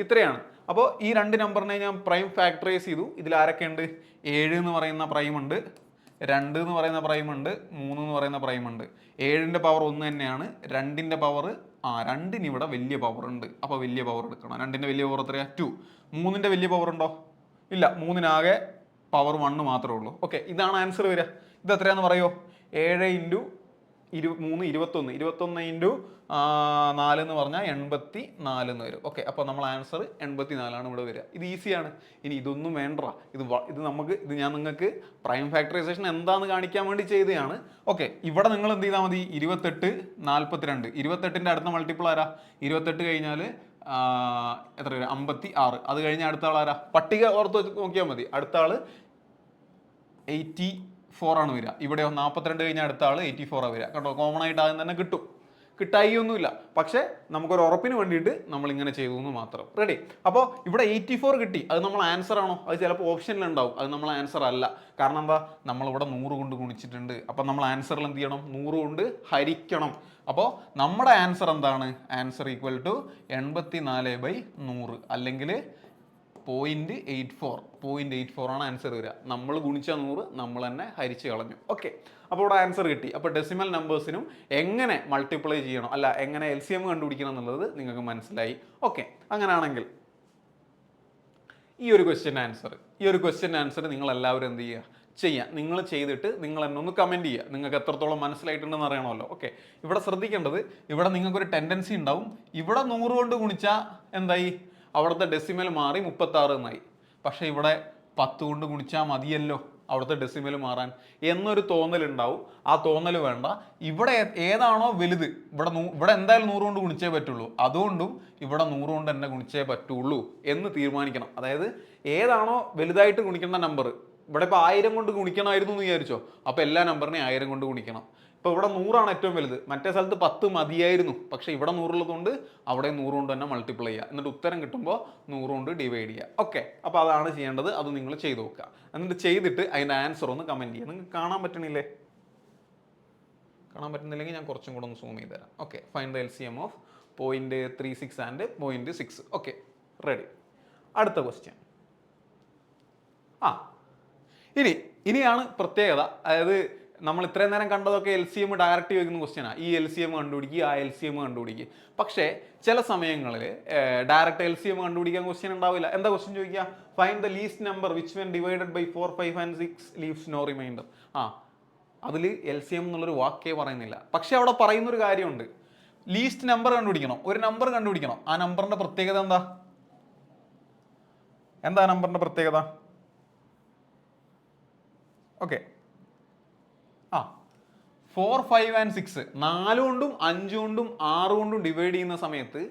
ഇത്രയാണ്. അപ്പോൾ ഈ രണ്ട് നമ്പറിനെ ഞാൻ പ്രൈം ഫാക്ടറൈസ് ചെയ്തു. ഇതിൽ ആരൊക്കെ ഉണ്ട്? 7 എന്ന് പറയുന്ന പ്രൈം ഉണ്ട്, 2 എന്ന് പറയുന്ന പ്രൈം ഉണ്ട്, 3 എന്ന് പറയുന്ന പ്രൈം ഉണ്ട്. 7ന്റെ പവർ 1 തന്നെയാണ്, 2ന്റെ പവർ 2ന് ഇവിടെ വലിയ പവർ ഉണ്ട്. അപ്പോൾ വലിയ പവർ എടുക്കണം. 2ന്റെ വലിയ പവർ എത്രയാ? 2. 3ന്റെ വലിയ പവർ ഉണ്ടോ? ഇല്ല, 3നാകെ പവർ 1 മാത്രമേ ഉള്ളൂ. ഓക്കെ, ഇതാണ് ആൻസർ വരിക. ഇത് എത്രയാണെന്ന് പറയോ? 7 ഇൻറ്റു 3 21, 21 ഇൻറ്റു 4 എന്ന് പറഞ്ഞാൽ 84 എന്ന് വരും. ഓക്കെ, അപ്പോൾ നമ്മൾ ആൻസർ 84 ഇവിടെ വരിക. ഇത് ഈസിയാണ്. ഇനി ഇതൊന്നും വേണ്ട, ഇത് ഞാൻ നിങ്ങൾക്ക് പ്രൈം ഫാക്ടറൈസേഷൻ എന്താണെന്ന് കാണിക്കാൻ വേണ്ടി ചെയ്തതാണ്. ഓക്കെ, ഇവിടെ നിങ്ങൾ എന്ത് ചെയ്താൽ മതി? 28, 42. 28ന്റെ അടുത്ത മൾട്ടിപ്പിൾ ആരാ? 28 കഴിഞ്ഞാൽ എത്ര വരും? 56. അത് കഴിഞ്ഞാൽ അടുത്ത ആൾ ആരാ? പട്ടിക ഓർത്ത് നോക്കിയാൽ മതി. അടുത്ത ആള് 84 ആണ് വരിക. ഇവിടെയോ 42 കഴിഞ്ഞാൽ അടുത്ത ആൾ 84 വരിക. കേട്ടോ, കോമൺ ആയിട്ട് ആദ്യം തന്നെ കിട്ടും. കിട്ടായി ഒന്നുമില്ല, പക്ഷേ നമുക്കൊരു ഉറപ്പിന് വേണ്ടിയിട്ട് നമ്മൾ ഇങ്ങനെ ചെയ്തു എന്ന് മാത്രം. റെഡി? അപ്പോൾ ഇവിടെ 84 കിട്ടി. അത് നമ്മൾ ആൻസർ ആണോ? അത് ചിലപ്പോൾ ഓപ്ഷനിലുണ്ടാവും. അത് നമ്മൾ ആൻസർ അല്ല. കാരണം എന്താ? നമ്മളിവിടെ 100 കൊണ്ട് ഗുണിച്ചിട്ടുണ്ട്. അപ്പം നമ്മൾ ആൻസറിൽ എന്ത് ചെയ്യണം? 100 കൊണ്ട് ഹരിക്കണം. അപ്പോൾ നമ്മുടെ ആൻസർ എന്താണ്? ആൻസർ ഈക്വൽ ടു 84/100 അല്ലെങ്കിൽ 0.84 ആണ് ആൻസർ വരിക. നമ്മൾ ഗുണിച്ച 100 നമ്മൾ തന്നെ ഹരിച്ച് കളഞ്ഞു. ഓക്കെ, അപ്പോൾ ഇവിടെ ആൻസർ കിട്ടി. അപ്പോൾ ഡെസിമൽ നമ്പേഴ്സിനും എങ്ങനെ മൾട്ടിപ്ലൈ ചെയ്യണം, അല്ല എങ്ങനെ LCM കണ്ടുപിടിക്കണം എന്നുള്ളത് നിങ്ങൾക്ക് മനസ്സിലായി. ഓക്കെ, അങ്ങനെയാണെങ്കിൽ ഈ ഒരു ക്വസ്റ്റ്യൻ ആൻസർ നിങ്ങൾ എല്ലാവരും എന്ത് ചെയ്യുക? നിങ്ങൾ ചെയ്തിട്ട് നിങ്ങൾ എന്നെ ഒന്ന് കമൻറ്റ് ചെയ്യുക. നിങ്ങൾക്ക് എത്രത്തോളം മനസ്സിലായിട്ടുണ്ടെന്ന് അറിയണമല്ലോ. ഓക്കെ, ഇവിടെ ശ്രദ്ധിക്കേണ്ടത്, ഇവിടെ നിങ്ങൾക്കൊരു ടെൻഡൻസി ഉണ്ടാവും. ഇവിടെ 100 കൊണ്ട് ഗുണിച്ചാൽ എന്തായി? അവിടുത്തെ ഡെസിമൽ മാറി 36 എന്നായി. പക്ഷേ ഇവിടെ 10 കൊണ്ട് ഗുണിച്ചാൽ മതിയല്ലോ അവിടുത്തെ ഡെസിമൽ മാറാൻ എന്നൊരു തോന്നലുണ്ടാവും. ആ തോന്നൽ വേണ്ട. ഇവിടെ ഏതാണോ വലുത്, ഇവിടെ എന്തായാലും 100 കൊണ്ട് ഗുണിച്ചേ പറ്റുള്ളൂ. അതുകൊണ്ടും ഇവിടെ 100 കൊണ്ട് തന്നെ ഗുണിച്ചേ പറ്റുള്ളൂ എന്ന് തീരുമാനിക്കണം. അതായത് ഏതാണോ വലുതായിട്ട് ഗുണിക്കേണ്ട നമ്പർ, ഇവിടെ ഇപ്പോൾ 1000 കൊണ്ട് ഗുണിക്കണമായിരുന്നു എന്ന് വിചാരിച്ചോ, അപ്പോൾ എല്ലാ നമ്പറിനെയും 1000 കൊണ്ട് ഗുണിക്കണം. ഇപ്പോൾ ഇവിടെ 100 ഏറ്റവും വലുത്, മറ്റേ സ്ഥലത്ത് 10 മതിയായിരുന്നു. പക്ഷേ ഇവിടെ 100 ഉള്ളതുകൊണ്ട് അവിടെ 100 കൊണ്ട് തന്നെ മൾട്ടിപ്ലൈ ചെയ്യുക. എന്നിട്ട് ഉത്തരം കിട്ടുമ്പോൾ 100 കൊണ്ട് ഡിവൈഡ് ചെയ്യുക. ഓക്കെ, അപ്പോൾ അതാണ് ചെയ്യേണ്ടത്. അത് നിങ്ങൾ ചെയ്ത് നോക്കുക. എന്നിട്ട് ചെയ്തിട്ട് അതിൻ്റെ ആൻസർ ഒന്ന് കമൻറ്റ് ചെയ്യുക. നിങ്ങൾക്ക് കാണാൻ പറ്റണില്ലേ? കാണാൻ പറ്റുന്നില്ലെങ്കിൽ ഞാൻ കുറച്ചും കൂടെ ഒന്ന് സൂം ചെയ്ത് തരാം. Okay, find the LCM of 0.36 and 0.6. Okay, ready. അടുത്ത ക്വസ്റ്റ്യൻ. ഇനിയാണ് പ്രത്യേകത. അതായത് നമ്മൾ ഇത്രയും നേരം കണ്ടതൊക്കെ LCM ഡയറക്റ്റ് ചോദിക്കുന്ന ക്വസ്റ്റ്യനാണ്. ഈ LCM കണ്ടുപിടിക്കുക, ആ LCM കണ്ടുപിടിക്കുക. പക്ഷേ ചില സമയങ്ങളിൽ ഡയറക്റ്റ് LCM കണ്ടുപിടിക്കാൻ ക്വസ്റ്റ്യൻ ഉണ്ടാവില്ല. എന്താ ക്വസ്റ്റ്യൻ ചോദിക്കുക? Find the least number which when divided by 4, 5 and 6 leaves no remainder. അതിൽ LCM എന്നുള്ളൊരു വാക്കേ പറയുന്നില്ല. പക്ഷെ അവിടെ പറയുന്നൊരു കാര്യമുണ്ട്. ലീസ്റ്റ് നമ്പർ കണ്ടുപിടിക്കണം, ഒരു നമ്പർ കണ്ടുപിടിക്കണം. ആ നമ്പറിന്റെ പ്രത്യേകത എന്താ നമ്പറിന്റെ പ്രത്യേകത? ഓക്കെ, 4, 5 and 6 4 കൊണ്ടും 5 കൊണ്ടും 6 കൊണ്ടും ഡിവൈഡ് ചെയ്യുന്ന സമയത്ത്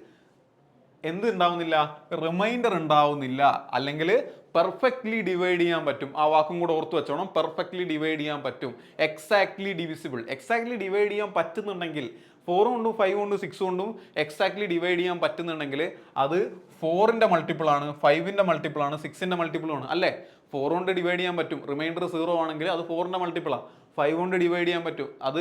എന്ത് ഉണ്ടാവുന്നില്ല? റിമൈൻഡർ ഉണ്ടാവുന്നില്ല. അല്ലെങ്കിൽ പെർഫെക്റ്റ്ലി ഡിവൈഡ് ചെയ്യാൻ പറ്റും. ആ വാക്കും കൂടെ ഓർത്ത് വെച്ചോണം. പെർഫെക്റ്റ്ലി ഡിവൈഡ് ചെയ്യാൻ പറ്റും. Exactly divisible. എക്സാക്ട്ലി ഡിവൈഡ് ചെയ്യാൻ പറ്റുന്നുണ്ടെങ്കിൽ 4 കൊണ്ടും 5 കൊണ്ടും 6 കൊണ്ടും എക്സാക്ട്ലി ഡിവൈഡ് ചെയ്യാൻ പറ്റുന്നുണ്ടെങ്കിൽ അത് 4ന്റെ മൾട്ടിപ്പിൾ ആണ്, 5ന്റെ മൾട്ടിപ്പിൾ ആണ്, 6ന്റെ മൾട്ടിപ്പിൾ ആണ്. അല്ലേ? 4 കൊണ്ട് ഡിവൈഡ് ചെയ്യാൻ പറ്റും. റിമൈൻഡർ 0 ആണെങ്കിൽ അത് 4ന്റെ മൾട്ടിപ്പിളാണ്. 5 കൊണ്ട് ഡിവൈഡ് ചെയ്യാൻ പറ്റും. അത്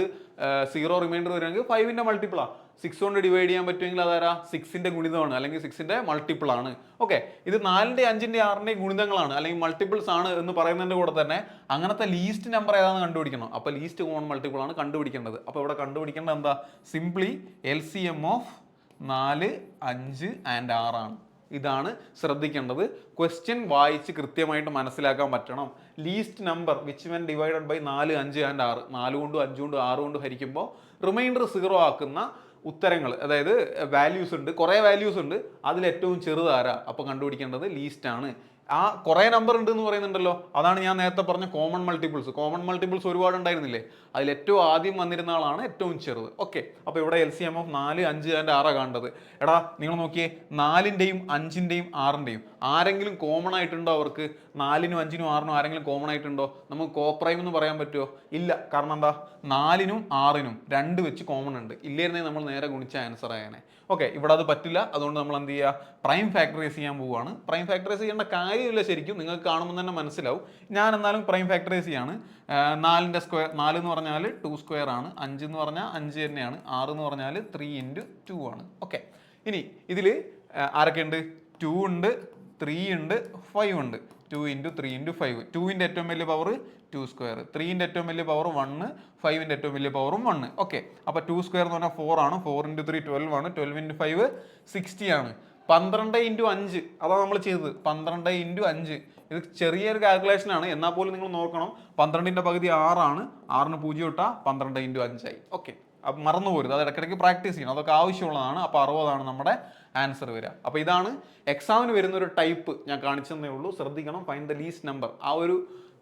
0 റിമൈൻഡർ വരുമെങ്കിൽ 5ന്റെ മൾട്ടിപ്പിളാണ്. 6 കൊണ്ട് ഡിവൈഡ് ചെയ്യാൻ പറ്റുമെങ്കിൽ അതാരാ? 6ന്റെ ഗുണിതമാണ്, അല്ലെങ്കിൽ 6ന്റെ മൾട്ടിപ്പിൾ ആണ്. ഓക്കെ, ഇത് 4ന്റെ 5ന്റെ 6ന്റെ ഗുണിതങ്ങളാണ്, അല്ലെങ്കിൽ മൾട്ടിപ്പിൾസ് ആണ് എന്ന് പറയുന്നതിന്റെ കൂടെ തന്നെ അങ്ങനത്തെ ലീസ്റ്റ് നമ്പർ ഏതാണെന്ന് കണ്ടുപിടിക്കണം. അപ്പോൾ ലീസ്റ്റ് കോമൺ മൾട്ടിപ്പിൾ ആണ് കണ്ടുപിടിക്കേണ്ടത്. അപ്പോൾ ഇവിടെ കണ്ടുപിടിക്കേണ്ടത് എന്താ? സിംപ്ലി LCM ഓഫ് 4, 5 and 6 ആണ്. ഇതാണ് ശ്രദ്ധിക്കേണ്ടത്. ക്വസ്റ്റ്യൻ വായിച്ച് കൃത്യമായിട്ട് മനസ്സിലാക്കാൻ പറ്റണം. Least number which when divided by 4, 5 and 6, 4 കൊണ്ടും 5 കൊണ്ടും 6 കൊണ്ടും ഹരിക്കുമ്പോൾ റിമൈൻഡർ 0 ആക്കുന്ന ഉത്തരങ്ങൾ, അതായത് വാല്യൂസ് ഉണ്ട്, കുറേ വാല്യൂസ് ഉണ്ട്. അതിൽ ഏറ്റവും ചെറുതാരാ? അപ്പോൾ കണ്ടുപിടിക്കേണ്ടത് ലീസ്റ്റ് ആണ്. ആ കുറേ നമ്പർ ഉണ്ട് എന്ന് പറയുന്നുണ്ടല്ലോ, അതാണ് ഞാൻ നേരത്തെ പറഞ്ഞ കോമൺ മൾട്ടിപ്പിൾസ് ഒരുപാട് ഉണ്ടായിരുന്നില്ലേ? അതിൽ ഏറ്റവും ആദ്യം വന്നിരുന്ന ആളാണ് ഏറ്റവും ചെറുത്. ഓക്കെ, അപ്പോൾ ഇവിടെ LCM ഓഫ് 4, 5 and 6 കാണേണ്ടത്. എടാ നിങ്ങൾ നോക്കിയേ, 4ന്റെയും 5ന്റെയും 6ന്റെയും ആരെങ്കിലും കോമൺ ആയിട്ടുണ്ടോ? അവർക്ക് 4നും 5നും 6നും ആരെങ്കിലും കോമൺ ആയിട്ടുണ്ടോ? നമുക്ക് കോപ്രൈം എന്ന് പറയാൻ പറ്റുമോ? ഇല്ല. കാരണം എന്താ? 4നും 6നും 2 വെച്ച് കോമൺ ഉണ്ട്. ഇല്ലായിരുന്നെങ്കിൽ നമ്മൾ നേരെ ഗുണിച്ച ആൻസർ ആയേനെ. ഓക്കെ, ഇവിടെ അത് പറ്റില്ല. അതുകൊണ്ട് നമ്മൾ എന്ത് ചെയ്യുക? പ്രൈം ഫാക്ടറൈസ് ചെയ്യാൻ പോവുകയാണ്. പ്രൈം ഫാക്ടറൈസ് ചെയ്യേണ്ട കാര്യമില്ല, ശരിക്കും നിങ്ങൾക്ക് കാണുമ്പോൾ തന്നെ മനസ്സിലാവും. ഞാൻ എന്നാലും പ്രൈം ഫാക്ടറൈസ് ചെയ്യാണ്. 4ന്റെ സ്ക്വയർ, 4 എന്ന് പറഞ്ഞാൽ 2 സ്ക്വയർ ആണ്, 5 എന്ന് പറഞ്ഞാൽ 5 തന്നെയാണ്, 6 എന്ന് പറഞ്ഞാൽ 3 × 2 ആണ്. ഓക്കെ, ഇനി ഇതിൽ ആരൊക്കെ ഉണ്ട്? 2 ഉണ്ട്, 3 ഉണ്ട് 5 ഉണ്ട്. 2 × 3 × 5. 2ന്റെ ഏറ്റവും വലിയ പവർ 2 സ്ക്വയർ, 3ന്റെ ഏറ്റവും വലിയ പവർ 1, 5ന്റെ ഏറ്റവും വലിയ പവറും 1. ഓക്കെ, അപ്പോൾ 2 സ്ക്വയർ എന്ന് പറഞ്ഞാൽ 4 ആണ്. 4 × 3 12 ആണ്. 12 × 5 60 ആണ്. 12 × 5 അതാണ് നമ്മൾ ചെയ്തത്. 12 × 5 ഇത് ചെറിയൊരു കാൽക്കുലേഷൻ ആണ്, എന്നാൽ പോലും നിങ്ങൾ നോക്കണം. 12ന്റെ പകുതി 6 ആണ്. 6ന് 0 ഇട്ടാൽ 12 × 5 ആയി. ഓക്കെ, അപ്പം മറന്നു പോരുത്, അത് ഇടയ്ക്കിടയ്ക്ക് പ്രാക്ടീസ് ചെയ്യണം, അതൊക്കെ ആവശ്യമുള്ളതാണ്. അപ്പോൾ 60 നമ്മുടെ ആൻസർ വരിക. അപ്പോൾ ഇതാണ് എക്സാമിന് വരുന്ന ഒരു ടൈപ്പ്, ഞാൻ കാണിച്ചതേ ഉള്ളൂ. ശ്രദ്ധിക്കണം, ഫൈൻഡ് ദ ലീസ്റ്റ് നമ്പർ. ആ ഒരു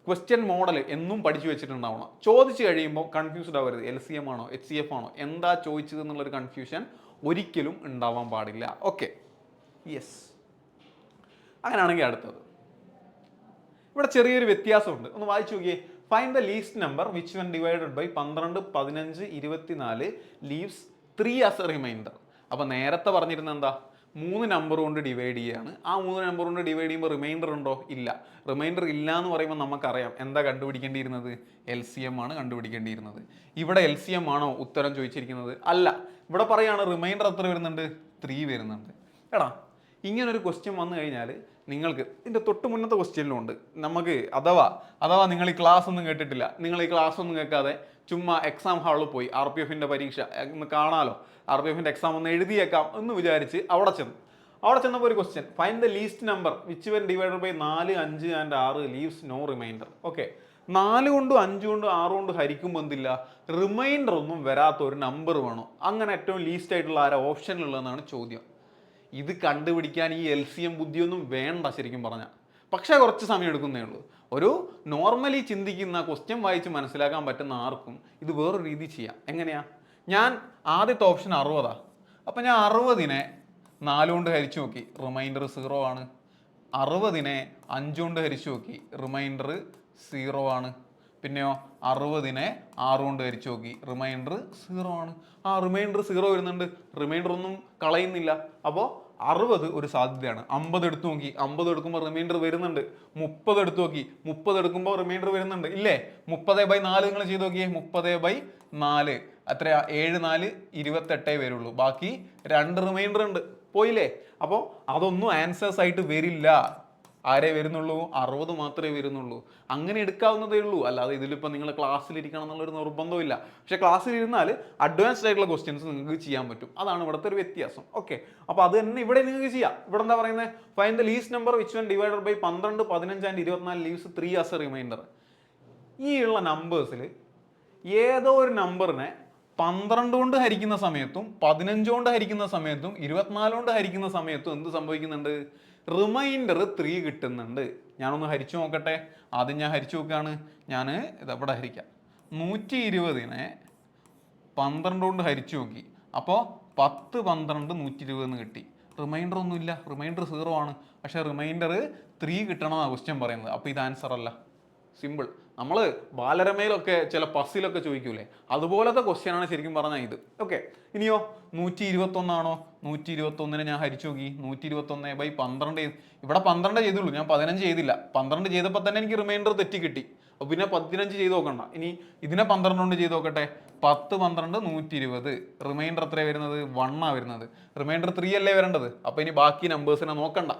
ക്വസ്റ്റ്യൻ മോഡൽ എന്നും പഠിച്ചു വെച്ചിട്ടുണ്ടാവണം. ചോദിച്ചു കഴിയുമ്പോൾ കൺഫ്യൂസ്ഡ് ആവരുത്. LCM ആണോ HCF ആണോ എന്താ ചോദിച്ചത് എന്നുള്ളൊരു കൺഫ്യൂഷൻ ഒരിക്കലും ഉണ്ടാവാൻ പാടില്ല. Okay, yes. അങ്ങനെയാണെങ്കിൽ അടുത്തത് ഇവിടെ ചെറിയൊരു വ്യത്യാസമുണ്ട്, ഒന്ന് വായിച്ചു നോക്കിയേ. Find the least number which when divided by 12, 15, 24 leaves 3 as a remainder. അപ്പോൾ നേരത്തെ പറഞ്ഞിരുന്ന എന്താ, 3 നമ്പർ കൊണ്ട് ഡിവൈഡ് ചെയ്യുകയാണ്. ആ 3 നമ്പർ കൊണ്ട് ഡിവൈഡ് ചെയ്യുമ്പോൾ റിമൈൻഡർ ഉണ്ടോ? ഇല്ല. റിമൈൻഡർ ഇല്ല എന്ന് പറയുമ്പോൾ നമുക്കറിയാം എന്താ കണ്ടുപിടിക്കേണ്ടിയിരുന്നത്, LCM ആണ് കണ്ടുപിടിക്കേണ്ടിയിരുന്നത്. ഇവിടെ LCM ആണോ ഉത്തരം ചോദിച്ചിരിക്കുന്നത്? അല്ല. ഇവിടെ പറയാണ് റിമൈൻഡർ എത്ര വരുന്നുണ്ട്, 3 വരുന്നുണ്ട്. എടാ, ഇങ്ങനൊരു ക്വസ്റ്റ്യൻ വന്നു കഴിഞ്ഞാൽ നിങ്ങൾക്ക് ഇതിൻ്റെ തൊട്ട് മുന്നത്തെ ക്വസ്റ്റ്യനിലുണ്ട്. നമുക്ക് അഥവാ നിങ്ങൾ ഈ ക്ലാസ് ഒന്നും കേട്ടിട്ടില്ല, നിങ്ങൾ ഈ ക്ലാസ് ഒന്നും കേൾക്കാതെ ചുമ്മാ എക്സാം ഹാളിൽ പോയി RPF-ന്റെ പരീക്ഷ ഒന്ന് കാണാലോ, RPF-ന്റെ എക്സാം ഒന്ന് എഴുതിയേക്കാം എന്ന് വിചാരിച്ച് അവിടെ ചെന്നപ്പോൾ ഒരു question, find the least number which when divided by 4, 5 and 6 leaves no remainder. Okay, 4 കൊണ്ടും 5 കൊണ്ടും 6 കൊണ്ട് ഹരിക്കുമ്പോൾ എന്തില്ല, റിമൈൻഡർ ഒന്നും വരാത്ത ഒരു നമ്പർ വേണോ? അങ്ങനെ ഏറ്റവും ലീസ്റ്റ് ആയിട്ടുള്ള ആരാ ഓപ്ഷനിലുള്ളതെന്നാണ് ചോദ്യം. ഇത് കണ്ടുപിടിക്കാൻ ഈ LCM ബുദ്ധിയൊന്നും വേണ്ട ശരിക്കും പറഞ്ഞാൽ, പക്ഷേ കുറച്ച് സമയം എടുക്കുന്നേ ഉള്ളൂ. ഒരു നോർമലി ചിന്തിക്കുന്ന, ക്വസ്റ്റ്യൻ വായിച്ച് മനസ്സിലാക്കാൻ പറ്റുന്ന ആർക്കും ഇത് വേറൊരു രീതി ചെയ്യാം. എങ്ങനെയാ? ഞാൻ ആദ്യത്തെ ഓപ്ഷൻ 60. അപ്പം ഞാൻ 60നെ 4 കൊണ്ട് ഹരിച്ചു നോക്കി, റിമൈൻഡർ 0 ആണ്. 60നെ 5 കൊണ്ട് ഹരിച്ചു നോക്കി, റിമൈൻഡർ 0 ആണ്. പിന്നെയോ 60നെ 6 കൊണ്ട് ഹരിച്ചു നോക്കി, റിമൈൻഡർ 0 ആണ്. ആ റിമൈൻഡർ 0 വരുന്നുണ്ട്, റിമൈൻഡർ ഒന്നും കളയുന്നില്ല. അപ്പോൾ 60 ഒരു സാധ്യതയാണ്. 50 എടുത്തു നോക്കി, 50 എടുക്കുമ്പോൾ റിമൈൻഡർ വരുന്നുണ്ട്. 30 എടുത്തു നോക്കി, 30 എടുക്കുമ്പോൾ റിമൈൻഡർ വരുന്നുണ്ട്, ഇല്ലേ? 30/4 നിങ്ങൾ ചെയ്ത് നോക്കിയേ, 30/4 എത്രയാ? 7, 4, 28 വരുള്ളൂ. ബാക്കി 2 റിമൈൻഡർ ഉണ്ട്, പോയില്ലേ? അപ്പോൾ അതൊന്നും ആൻസേഴ്സ് ആയിട്ട് വരില്ല. ആരേ വരുന്നുള്ളൂ? 60 മാത്രമേ വരുന്നുള്ളൂ. അങ്ങനെ എടുക്കാവുന്നതേ ഉള്ളൂ. അല്ലാതെ ഇതിലിപ്പോൾ നിങ്ങൾ ക്ലാസ്സിലിരിക്കണം എന്നുള്ളൊരു നിർബന്ധമില്ല. പക്ഷേ ക്ലാസ്സിലിരുന്നാൽ അഡ്വാൻസ്ഡ് ആയിട്ടുള്ള ക്വസ്റ്റ്യൻസ് നിങ്ങൾക്ക് ചെയ്യാൻ പറ്റും. അതാണ് ഇവിടുത്തെ ഒരു വ്യത്യാസം. ഓക്കെ, അപ്പോൾ അത് തന്നെ ഇവിടെ നിങ്ങൾക്ക് ചെയ്യാം. ഇവിടെ എന്താ പറയുന്നത്, find the least number which when divided by 12, 15 and 24 leaves 3 as a remainder. ഈ ഉള്ള നമ്പേഴ്സിൽ ഏതോ ഒരു നമ്പറിനെ 12 കൊണ്ട് ഹരിക്കുന്ന സമയത്തും 15 കൊണ്ട് ഹരിക്കുന്ന സമയത്തും 24 കൊണ്ട് ഹരിക്കുന്ന സമയത്തും എന്ത് സംഭവിക്കുന്നുണ്ട്, റിമൈൻഡർ 3 കിട്ടുന്നുണ്ട്. ഞാനൊന്ന് ഹരിച്ചു നോക്കട്ടെ. ആദ്യം ഞാൻ ഹരിച്ചു നോക്കുകയാണ്. ഞാൻ ഇതവിടെ ഹരിക്കാം. 120നെ 12 കൊണ്ട് ഹരിച്ചു നോക്കി, അപ്പോൾ 10, 12, 120 കിട്ടി. റിമൈൻഡർ ഒന്നുമില്ല, റിമൈൻഡർ 0 ആണ്. പക്ഷേ റിമൈൻഡർ 3 കിട്ടണമെന്നാണ് ക്വസ്റ്റ്യൻ പറയുന്നത്. അപ്പോൾ ഇത് ആൻസർ അല്ല. സിമ്പിൾ. നമ്മൾ ബാലരമയിലൊക്കെ ചില പസിലൊക്കെ ചോദിക്കൂലേ, അതുപോലത്തെ ക്വസ്റ്റ്യൻ ആണ് ശരിക്കും പറഞ്ഞാൽ ഇത്. ഓക്കെ, ഇനിയോ 121 ആണോ? 121നെ ഞാൻ ഹരിച്ചു നോക്കി, 121/12. ഇവിടെ 12 ചെയ്തുള്ളൂ, ഞാൻ 15 ചെയ്തില്ല. 12 ചെയ്തപ്പോൾ തന്നെ എനിക്ക് റിമൈൻഡർ തെറ്റി കിട്ടി. അപ്പോൾ പിന്നെ 15 ചെയ്ത് നോക്കണ്ട. ഇനി ഇതിനെ 12 കൊണ്ട് ചെയ്ത് നോക്കട്ടെ. 10, 12, 120. റിമൈൻഡർ എത്രയാണ് വരുന്നത്? 1 ആണ് വരുന്നത്. റിമൈൻഡർ 3 അല്ലേ വരേണ്ടത്. അപ്പോൾ ഇനി ബാക്കി നമ്പേഴ്സിനെ നോക്കണ്ട.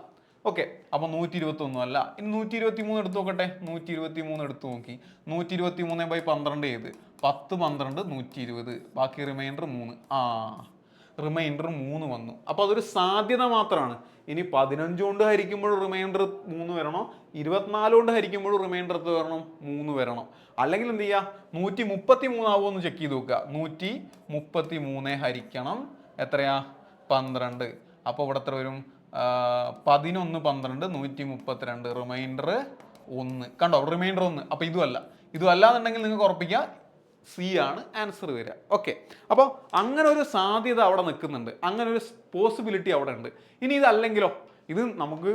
ഓക്കെ, അപ്പോൾ 121 അല്ല. ഇനി 123 എടുത്ത് നോക്കട്ടെ. 123 എടുത്ത് നോക്കി, 123/12 ചെയ്ത് 10, 12, 120. ബാക്കി റിമൈൻഡർ 3. റിമൈൻഡർ 3 വന്നു. അപ്പോൾ അതൊരു സാധ്യത മാത്രമാണ്. ഇനി 15 കൊണ്ട് ഹരിക്കുമ്പോൾ റിമൈൻഡർ 3 വരണോ, 24 കൊണ്ട് ഹരിക്കുമ്പോൾ റിമൈൻഡർ എത്ര വരണം? 3 വരണം. അല്ലെങ്കിൽ എന്ത് ചെയ്യുക, 133 ആവുമോ എന്ന് ചെക്ക് ചെയ്ത് നോക്കുക. 133 ഹരിക്കണം എത്രയാ? 12. അപ്പോൾ ഇവിടെ എത്ര വരും? 11, 12, 132. റിമൈൻഡർ 1. കണ്ടോ, റിമൈൻഡർ 1. അപ്പോൾ ഇതും അല്ലാന്നുണ്ടെങ്കിൽ നിങ്ങൾക്ക് ഉറപ്പിക്കുക C ആണ് ആൻസർ വരിക. ഓക്കെ, അപ്പോൾ അങ്ങനെ ഒരു സാധ്യത അവിടെ നിൽക്കുന്നുണ്ട്, അങ്ങനെ ഒരു പോസിബിലിറ്റി അവിടെ ഉണ്ട്. ഇനി ഇതല്ലെങ്കിലോ, ഇത് നമുക്ക്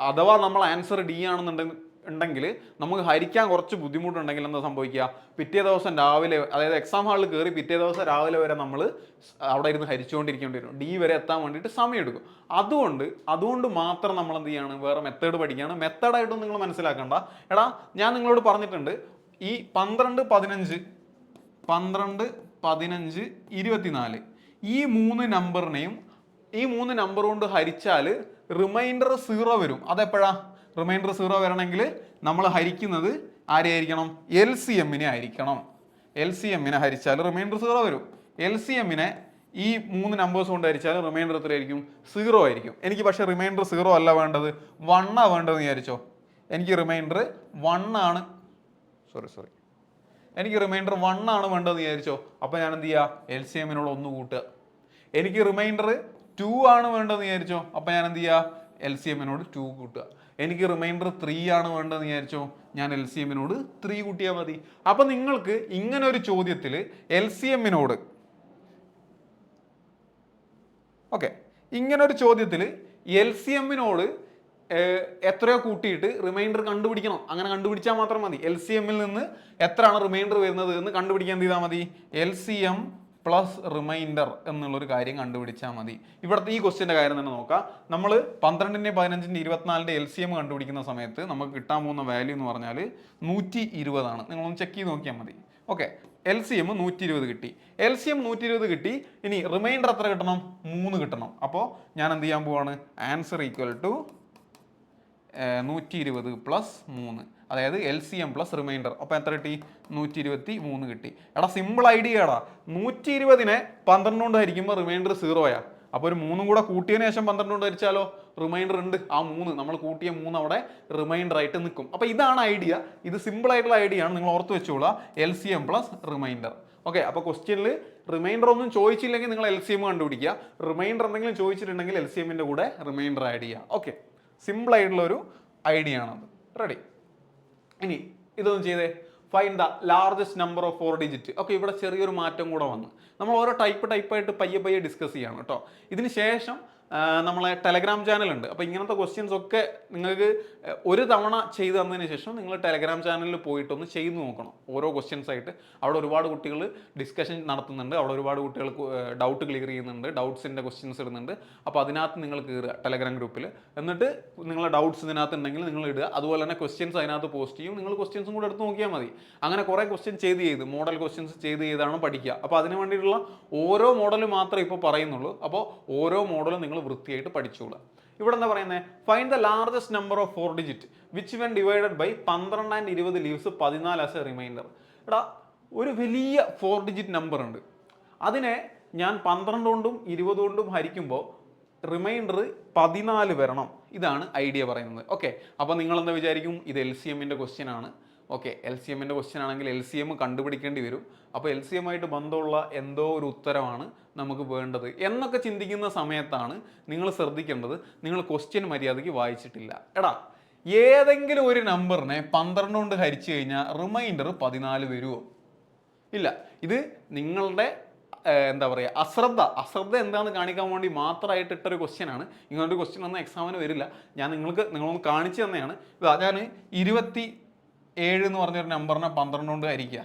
അഥവാ നമ്മൾ ആൻസർ D ആണെന്നുണ്ടെങ്കിൽ നമുക്ക് ഹരിക്കാൻ കുറച്ച് ബുദ്ധിമുട്ടുണ്ടെങ്കിൽ എന്താ സംഭവിക്കുക, പിറ്റേ ദിവസം രാവിലെ, അതായത് എക്സാം ഹാളിൽ കയറി പിറ്റേ ദിവസം രാവിലെ വരെ നമ്മൾ അവിടെ ഇരുന്ന് ഹരിച്ചുകൊണ്ടിരിക്കേണ്ടി വരും. D വരെ എത്താൻ വേണ്ടിയിട്ട് സമയം എടുക്കും. അതുകൊണ്ട് മാത്രം നമ്മൾ എന്ത് ചെയ്യാണ്, വേറെ മെത്തേഡ് പഠിക്കുകയാണ്. മെത്തേഡായിട്ടും നിങ്ങൾ മനസ്സിലാക്കണ്ട. എടാ, ഞാൻ നിങ്ങളോട് പറഞ്ഞിട്ടുണ്ട്, ഈ 12, 15, 24 ഈ 3 നമ്പറിനെയും ഈ 3 നമ്പർ കൊണ്ട് ഹരിച്ചാൽ റിമൈൻഡർ 0 വരും. അതെപ്പോഴാ റിമൈൻഡർ 0 വരണമെങ്കിൽ നമ്മൾ ഹരിക്കുന്നത് ആരെയായിരിക്കണം? LCM ആയിരിക്കണം. LCM ഹരിച്ചാൽ റിമൈൻഡർ 0 വരും. LCM ഈ 3 നമ്പേഴ്സ് കൊണ്ട് ഹരിച്ചാൽ റിമൈൻഡർ എത്രയായിരിക്കും? 0 ആയിരിക്കും. എനിക്ക് പക്ഷേ റിമൈൻഡർ 0 അല്ല വേണ്ടത്, 1 വേണ്ടതെന്ന് വിചാരിച്ചോ. എനിക്ക് റിമൈൻഡർ 1 ആണ്, സോറി എനിക്ക് റിമൈൻഡർ 1 ആണ് വേണ്ടതെന്ന് വിചാരിച്ചോ. അപ്പോൾ ഞാൻ എന്ത് ചെയ്യുക? LCM 1 കൂട്ടുക. എനിക്ക് റിമൈൻഡർ 2 ആണ് വേണ്ടതെന്ന് വിചാരിച്ചോ. അപ്പോൾ ഞാൻ എന്ത് ചെയ്യുക? LCM 2 കൂട്ടുക. എനിക്ക് റിമൈൻഡർ 3 ആണ് വേണ്ടതെന്ന് വിചാരിച്ചോ. ഞാൻ LCM 3 കൂട്ടിയാൽ മതി. അപ്പം നിങ്ങൾക്ക് ഇങ്ങനെ ഒരു ചോദ്യത്തിൽ LCM ഇങ്ങനൊരു ചോദ്യത്തിൽ LCM എത്രയോ കൂട്ടിയിട്ട് റിമൈൻഡർ കണ്ടുപിടിക്കണം. അങ്ങനെ കണ്ടുപിടിച്ചാൽ മാത്രം മതി. LCM നിന്ന് എത്രയാണ് റിമൈൻഡർ വരുന്നത് എന്ന് കണ്ടുപിടിക്കാൻ എന്ത് ചെയ്താൽ മതി? LCM പ്ലസ് റിമൈൻഡർ എന്നുള്ളൊരു കാര്യം കണ്ടുപിടിച്ചാൽ മതി. ഇവിടുത്തെ ഈ ക്വസ്റ്റ്യൻ്റെ കാര്യം തന്നെ നോക്കാം. നമ്മൾ 12, 15, 24 LCM കണ്ടുപിടിക്കുന്ന സമയത്ത് നമുക്ക് കിട്ടാൻ പോകുന്ന വാല്യൂ എന്ന് പറഞ്ഞാൽ 120 ആണ്. നിങ്ങളൊന്ന് ചെക്ക് ചെയ്ത് നോക്കിയാൽ മതി. ഓക്കെ, LCM 120 കിട്ടി. LCM 120 കിട്ടി. ഇനി റിമൈൻഡർ എത്ര കിട്ടണം? 3 കിട്ടണം. അപ്പോൾ ഞാൻ എന്ത് ചെയ്യാൻ പോവാണ്? ആൻസർ ഈക്വൽ ടു 120 പ്ലസ് 3, അതായത് LCM പ്ലസ് റിമൈൻഡർ. അപ്പോൾ എത്ര കിട്ടി? 123 കിട്ടി. എടാ സിമ്പിൾ ഐഡിയ എടാ. 120 12 കൊണ്ട് ഹരിക്കുമ്പോൾ റിമൈൻഡർ 0 അപ്പോൾ ഒരു 3 കൂടെ കൂട്ടിയതിന് ശേഷം 12 കൊണ്ട് ഹരിച്ചാലോ റിമൈൻഡർ ഉണ്ട്. ആ 3 നമ്മൾ കൂട്ടിയ 3 അവിടെ റിമൈൻഡർ ആയിട്ട് നിൽക്കും. അപ്പോൾ ഇതാണ് ഐഡിയ. ഇത് സിമ്പിൾ ആയിട്ടുള്ള ഐഡിയ ആണ്, നിങ്ങൾ ഓർത്ത് വെച്ചോളൂ. LCM plus reminder. ഓക്കെ, അപ്പോൾ ക്വസ്റ്റ്യനിൽ റിമൈൻഡർ ഒന്നും ചോദിച്ചില്ലെങ്കിൽ നിങ്ങൾ LCM കണ്ടുപിടിക്കുക. റിമൈൻഡർ എന്തെങ്കിലും ചോദിച്ചിട്ടുണ്ടെങ്കിൽ LCM കൂടെ റിമൈൻഡർ ആഡ് ചെയ്യുക. ഓക്കെ, സിമ്പിൾ ആയിട്ടുള്ള ഒരു ഐഡിയ ആണത്. റെഡി? ഇനി ഇതൊന്നും ചെയ്തേ. Find the largest number of 4 digit. Okay, ഇവിടെ ചെറിയൊരു മാറ്റം കൂടെ വന്നു. നമ്മൾ ഓരോ ടൈപ്പായിട്ട് പയ്യെ ഡിസ്കസ് ചെയ്യാണ് കേട്ടോ. ഇതിന് ശേഷം നമ്മളെ ടെലഗ്രാം ചാനലുണ്ട്. അപ്പോൾ ഇങ്ങനത്തെ ക്വസ്റ്റ്യൻസ് ഒക്കെ നിങ്ങൾക്ക് ഒരു തവണ ചെയ്ത് തന്നതിന് ശേഷം നിങ്ങൾ ടെലഗ്രാം ചാനലിൽ പോയിട്ടൊന്ന് ചെയ്ത് നോക്കണം. ഓരോ ക്വസ്റ്റ്യൻസ് ആയിട്ട് അവിടെ ഒരുപാട് കുട്ടികൾ ഡിസ്കഷൻ നടത്തുന്നുണ്ട്. അവിടെ ഒരുപാട് കുട്ടികൾ ഡൗട്ട് ക്ലിയർ ചെയ്യുന്നുണ്ട്, ഡൗട്ട്സിൻ്റെ ക്വസ്റ്റ്യൻസ് ഇടുന്നുണ്ട്. അപ്പോൾ അതിനകത്ത് നിങ്ങൾ കയറുക ടെലഗ്രാം ഗ്രൂപ്പിൽ. എന്നിട്ട് നിങ്ങളുടെ ഡൗട്ട്സ് ഇതിനകത്ത് ഉണ്ടെങ്കിൽ നിങ്ങൾ ഇടുക. അതുപോലെ തന്നെ ക്വസ്റ്റ്യൻസ് അതിനകത്ത് പോസ്റ്റ് ചെയ്യും. നിങ്ങൾ ക്വസ്റ്റ്യൻസും കൂടെ എടുത്ത് നോക്കിയാൽ മതി. അങ്ങനെ കുറേ ക്വസ്റ്റ്യൻ ചെയ്ത് മോഡൽ ക്വസ്റ്റ്യൻസ് ചെയ്താണ് പഠിക്കുക. അപ്പോൾ അതിന് വേണ്ടിയിട്ടുള്ള ഓരോ മോഡൽ മാത്രമേ ഇപ്പോൾ പറയുന്നുള്ളൂ. അപ്പോൾ ഓരോ മോഡലും നിങ്ങൾ വൃത്തിയായിട്ട് പഠിച്ചോളുക. ഇവിടെ എന്താ പറയുന്നത്? Find the largest number of 4 digit which when divided by 12 and 20 leaves 14 as a remainder. എടാ ഒരു വലിയ 4 ഡിജിറ്റ് നമ്പർ ഉണ്ട്. അതിനെ ഞാൻ 12 കൊണ്ടും 20 കൊണ്ടും ഹരിക്കുമ്പോൾ റിമൈൻഡർ 14 വരണം. ഇതാണ് ഐഡിയ പറയുന്നത്. ഓക്കെ, അപ്പോൾ നിങ്ങൾ എന്താ വിചാരിക്കും? ഇത് LCM ക്വസ്റ്റ്യൻ ആണ്. ഓക്കെ, LCM ക്വസ്റ്റ്യൻ ആണെങ്കിൽ LCM കണ്ടുപിടിക്കേണ്ടി വരും. അപ്പോൾ LCM ആയിട്ട് ബന്ധമുള്ള എന്തോ ഒരു ഉത്തരമാണ് നമുക്ക് വേണ്ടത് എന്നൊക്കെ ചിന്തിക്കുന്ന സമയത്താണ് നിങ്ങൾ ശ്രദ്ധിക്കേണ്ടത്, നിങ്ങൾ ക്വസ്റ്റ്യൻ മര്യാദയ്ക്ക് വായിച്ചിട്ടില്ല. എടാ ഏതെങ്കിലും ഒരു നമ്പറിനെ 12 കൊണ്ട് ഹരിച്ചു കഴിഞ്ഞാൽ റിമൈൻഡർ 14 വരുമോ? ഇല്ല. ഇത് നിങ്ങളുടെ എന്താ പറയുക അശ്രദ്ധ എന്താണെന്ന് കാണിക്കാൻ വേണ്ടി മാത്രമായിട്ട് ഇട്ടൊരു ക്വസ്റ്റ്യൻ ആണ്. ഇങ്ങനൊരു ക്വസ്റ്റ്യൻ ഒന്നും എക്സാമിന് വരില്ല. ഞാൻ നിങ്ങളൊന്ന് കാണിച്ചു തന്നെയാണ്. ഞാൻ 27 എന്ന് പറഞ്ഞൊരു നമ്പറിനെ 12 കൊണ്ട് ഹരിക്കുക.